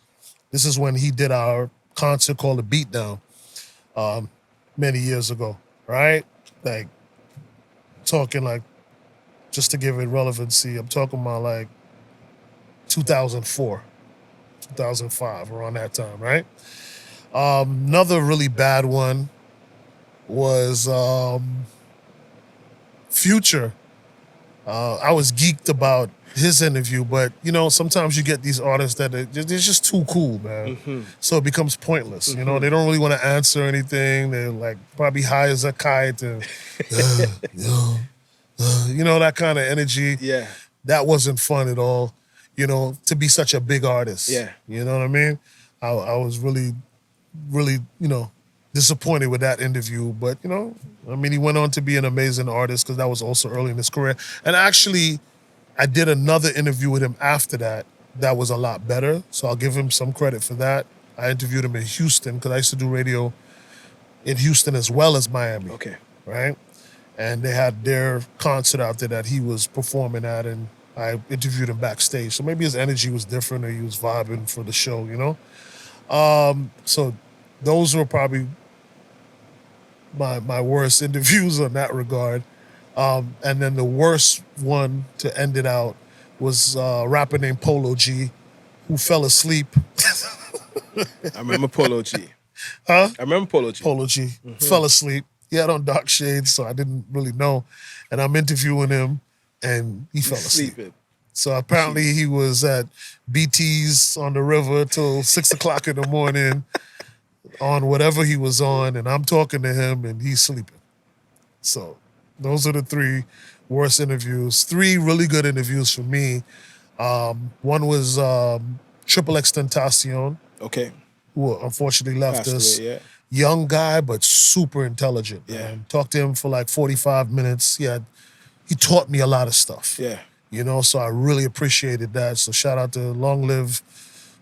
This is when he did our concert called The Beatdown many years ago, right? Like, talking like, just to give it relevancy, I'm talking about like 2004, 2005, around that time, right? Another really bad one was Future. I was geeked about his interview, but you know, sometimes you get these artists that they're just too cool, man. So it becomes pointless. You know, they don't really want to answer anything. They're like probably high as a kite and you know, that kind of energy. Yeah. That wasn't fun at all. You know, to be such a big artist. Yeah. You know what I mean? I was really, really, you know, disappointed with that interview. But, you know, I mean, he went on to be an amazing artist because that was also early in his career. And actually, I did another interview with him after that was a lot better. So I'll give him some credit for that. I interviewed him in Houston because I used to do radio in Houston as well as Miami. Okay. Right? And they had their concert out there that he was performing at, and I interviewed him backstage. So maybe his energy was different, or he was vibing for the show, you know? So those were probably my worst interviews on that regard. And then the worst one to end it out was a rapper named Polo G, who fell asleep. I remember Polo G. I remember Polo G. Polo G fell asleep. He had on dark shades, so I didn't really know. And I'm interviewing him, and he fell asleep. Sleeping. So apparently he was at BT's on the river till 6 o'clock in the morning on whatever he was on, and I'm talking to him, and he's sleeping. So those are the 3 worst interviews. 3 really good interviews for me. One was Triple X Tentacion, Okay. who unfortunately left Passed us. away, yeah. Young guy, but super intelligent. Yeah. Man. Talked to him for like 45 minutes. He taught me a lot of stuff. Yeah. You know, so I really appreciated that. So shout out to Long Live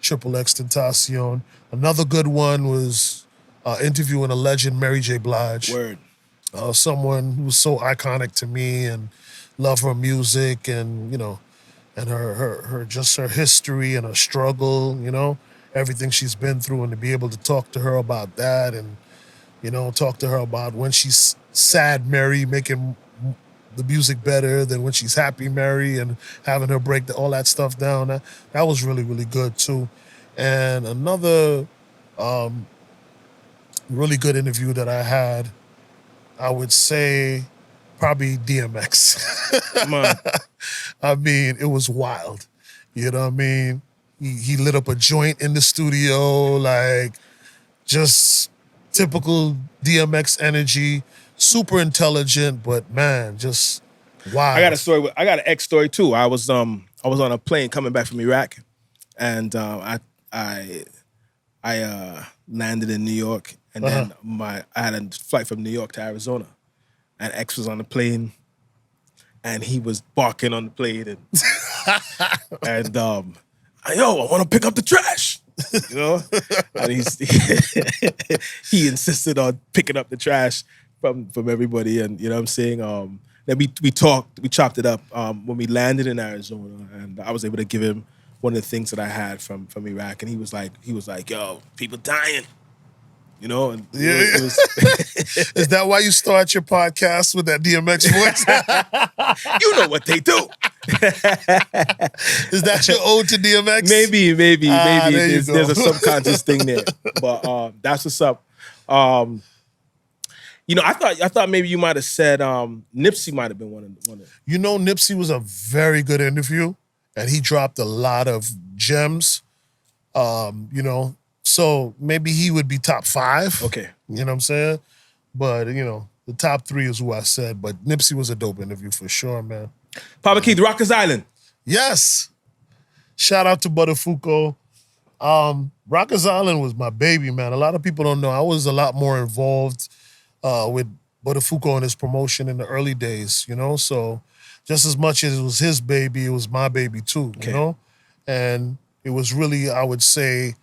Triple X Tentacion. Another good one was interviewing a legend, Mary J. Blige. Word. Someone who was so iconic to me and love her music and, you know, and her just her history and her struggle, you know, everything she's been through, and to be able to talk to her about that and, you know, talk to her about when she's sad Mary, making the music better than when she's happy Mary, and having her break all that stuff down. That was really, really good too. And another really good interview that I had, I would say probably DMX. Come on. I mean, it was wild. You know what I mean? He lit up a joint in the studio, like just typical DMX energy, super intelligent, but man, just wild. I got a story. I got an ex story too. I was on a plane coming back from Iraq, and I landed in New York, and then I had a flight from New York to Arizona, and X was on the plane, and he was barking on the plane, and I want to pick up the trash, you know, and he insisted on picking up the trash from everybody, and you know what I'm saying. Then we chopped it up when we landed in Arizona, and I was able to give him one of the things that I had from Iraq, and he was like, yo, people dying, you know. And it was Is that why you start your podcast with that DMX voice? you know what they do. Is that your ode to DMX? Maybe. There's a subconscious thing there, but that's what's up. You know, I thought maybe you might have said Nipsey might have been one of. You know, Nipsey was a very good interview, and he dropped a lot of gems. You know, so maybe he would be top 5. Okay. You know what I'm saying? But, you know, the top 3 is who I said. But Nipsey was a dope interview for sure, man. Papa Keith, Rockers Island. Yes. Shout out to Butterfuko. Rockers Island was my baby, man. A lot of people don't know. I was a lot more involved with Butterfuko and his promotion in the early days, you know? So just as much as it was his baby, it was my baby too, you know? And it was really, I would say,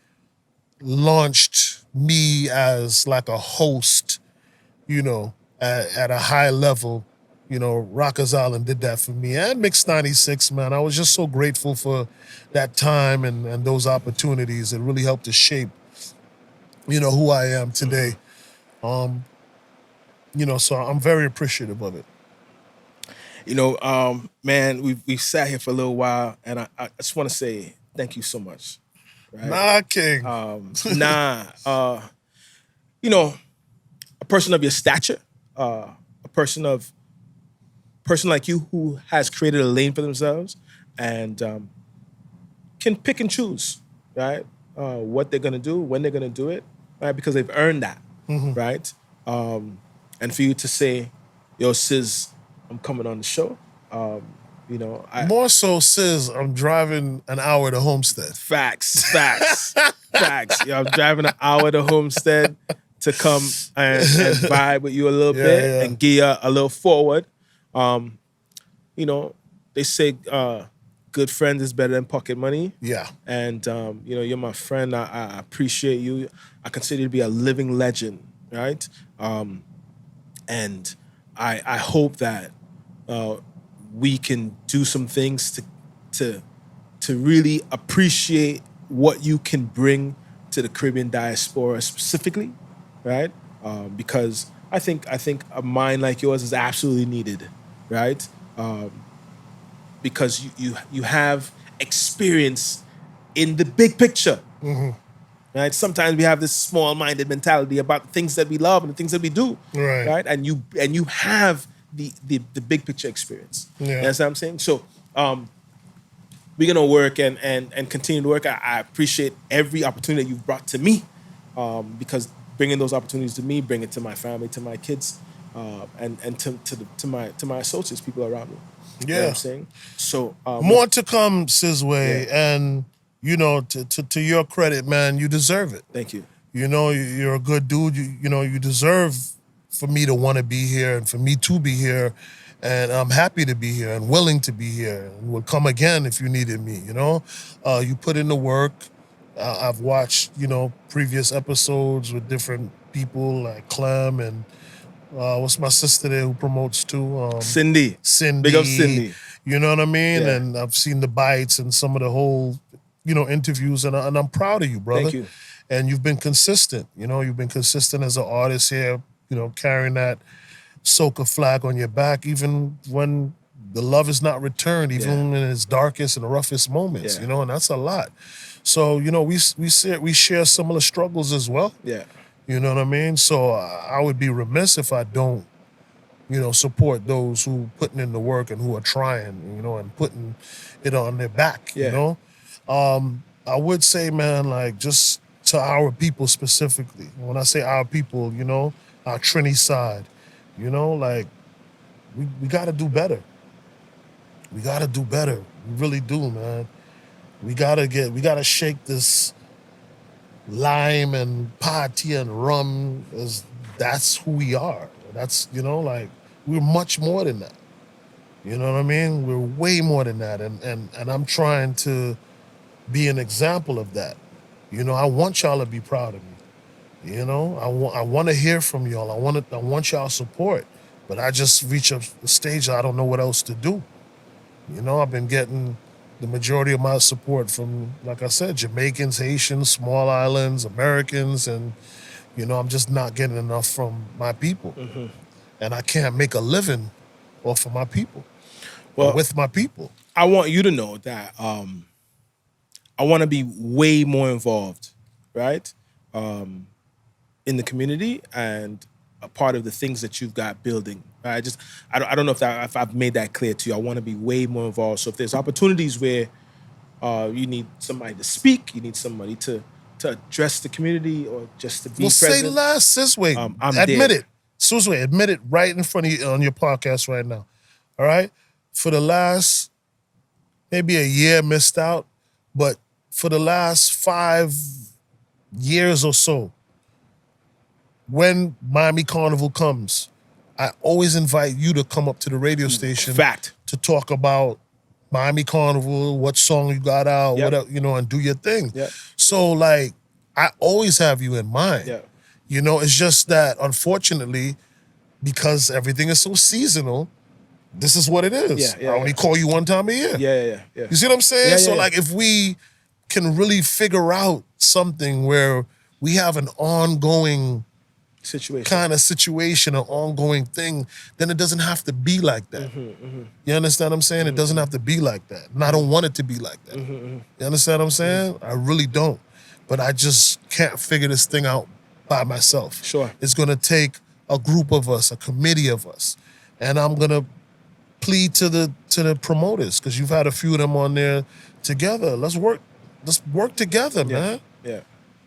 launched me as like a host, you know, at a high level. You know, Rockers Island did that for me. And Mix 96, man. I was just so grateful for that time and those opportunities. It really helped to shape, you know, who I am today. You know, so I'm very appreciative of it. You know, man, we've sat here for a little while, and I just want to say thank you so much. Right? Nah, King. You know, a person of your stature, a person like you who has created a lane for themselves and can pick and choose, right? What they're gonna do, when they're gonna do it, right? Because they've earned that, right? And for you to say, yo, Sis, I'm coming on the show, you know, More so, Sis, I'm driving an hour to Homestead. Facts. Yeah, I'm driving an hour to Homestead to come and vibe with you a little bit and gear a little forward. You know, they say good friends is better than pocket money. Yeah. And, you know, you're my friend. I appreciate you. I consider you to be a living legend, right? And I hope that we can do some things to really appreciate what you can bring to the Caribbean diaspora specifically, right? Because I think a mind like yours is absolutely needed, right? Because you have experience in the big picture. Right? Sometimes we have this small-minded mentality about the things that we love and the things that we do. Right. And you have the big picture experience. Yeah. You understand what I'm saying? So we're gonna work and continue to work. I appreciate every opportunity that you've brought to me, because bringing those opportunities to me, bring it to my family, to my kids, and to my associates, people around me. You know what I'm saying? So more to come, Sizwe, and you know, to your credit, man, you deserve it. Thank you. You know, you're a good dude. You know, you deserve for me to want to be here and for me to be here. And I'm happy to be here and willing to be here and will come again if you needed me, you know? You put in the work. I've watched, you know, previous episodes with different people like Clem and what's my sister there who promotes too? Cindy. Cindy. Big up Cindy. You know what I mean? Yeah. And I've seen the bites and some of the whole, you know, interviews, and I'm proud of you, brother. Thank you. And you've been consistent. You know, you've been consistent as an artist here, you know, carrying that Soca flag on your back, even when the love is not returned, even in its darkest and roughest moments, you know, and that's a lot. So, you know, we share similar struggles as well. Yeah. You know what I mean? So I would be remiss if I don't, you know, support those who putting in the work and who are trying, you know, and putting it on their back, you know? I would say, man, like, just to our people specifically, when I say our people, you know, our Trini side, you know, like, we got to do better. We got to do better. We really do, man. We got to shake this lime and party and rum, as that's who we are. That's, you know, like, we're much more than that. You know what I mean? We're way more than that. And I'm trying to be an example of that. You know, I want y'all to be proud of me. You know, I want to hear from y'all. I want y'all support. But I just reach a stage I don't know what else to do. You know, I've been getting the majority of my support from, like I said, Jamaicans, Haitians, small islands, Americans, and, you know, I'm just not getting enough from my people. And I can't make a living off of my people, or with my people. I want you to know that I want to be way more involved, right, in the community and a part of the things that you've got building. I don't know if I've made that clear to you. I want to be way more involved. So if there's opportunities where you need somebody to speak, you need somebody to address the community, or just to be present. Say less, Sizwe. Admit it. Sizwe, admit it right in front of you on your podcast right now. All right? For the last, maybe a year missed out, but for the last 5 years or so, when Miami Carnival comes, I always invite you to come up to the radio station to talk about Miami Carnival, what song you got out, what, you know, and do your thing. So, like, I always have you in mind. You know, it's just that, unfortunately, because everything is so seasonal, this is what it is. I only call you one time a year. You see what I'm saying? So, like, if we can really figure out something where we have an ongoing kind of situation, an ongoing thing, then it doesn't have to be like that. You understand what I'm saying? It doesn't have to be like that. And I don't want it to be like that. You understand what I'm saying? I really don't. But I just can't figure this thing out by myself. It's going to take a group of us, a committee of us. And I'm going to plead to the promoters, because you've had a few of them on there together. Let's work together, man.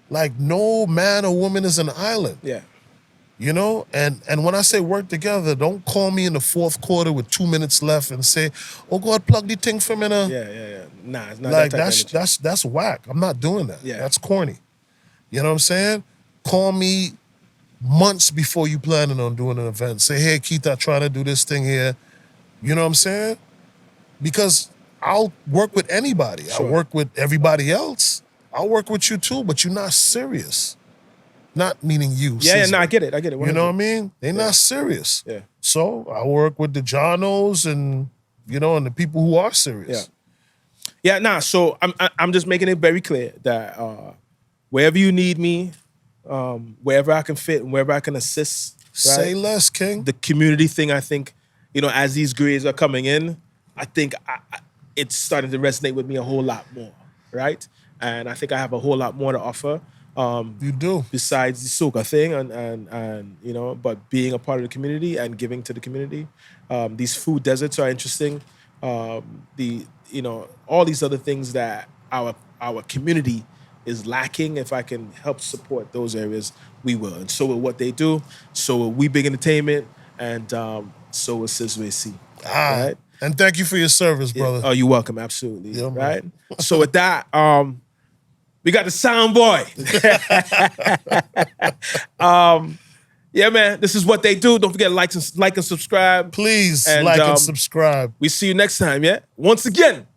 Like, no man or woman is an island. You know, and when I say work together, don't call me in the fourth quarter with 2 minutes left and say, "Oh God, plug the thing for me now." Nah, it's not like that type of that's whack. I'm not doing that. That's corny. You know what I'm saying? Call me months before you planning on doing an event. Say, "Hey, Keith, I'm trying to do this thing here." You know what I'm saying? Because I'll work with anybody. I work with everybody else. I'll work with you too, but you're not serious. Not meaning you. No, I get it. You know what I mean? They're not serious. So I work with the Jonos and, you know, and the people who are serious. So I'm just making it very clear that wherever you need me, wherever I can fit and wherever I can assist. Say less, King. The community thing, I think, as these grades are coming in, I think it's starting to resonate with me a whole lot more, right? And I think I have a whole lot more to offer. You do. Besides the soca thing and but being a part of the community and giving to the community. These food deserts are interesting. All these other things that our community is lacking. If I can help support those areas, we will. And so will What They Do. So will We Big Entertainment. And so will Sizwe C. Right? And thank you for your service, brother. Oh, you're welcome. Absolutely. Yeah, right? So with that, we got the sound boy. Yeah, man. This is What They Do. Don't forget to like and subscribe. Please And, like and subscribe. We see you next time, yeah? Once again.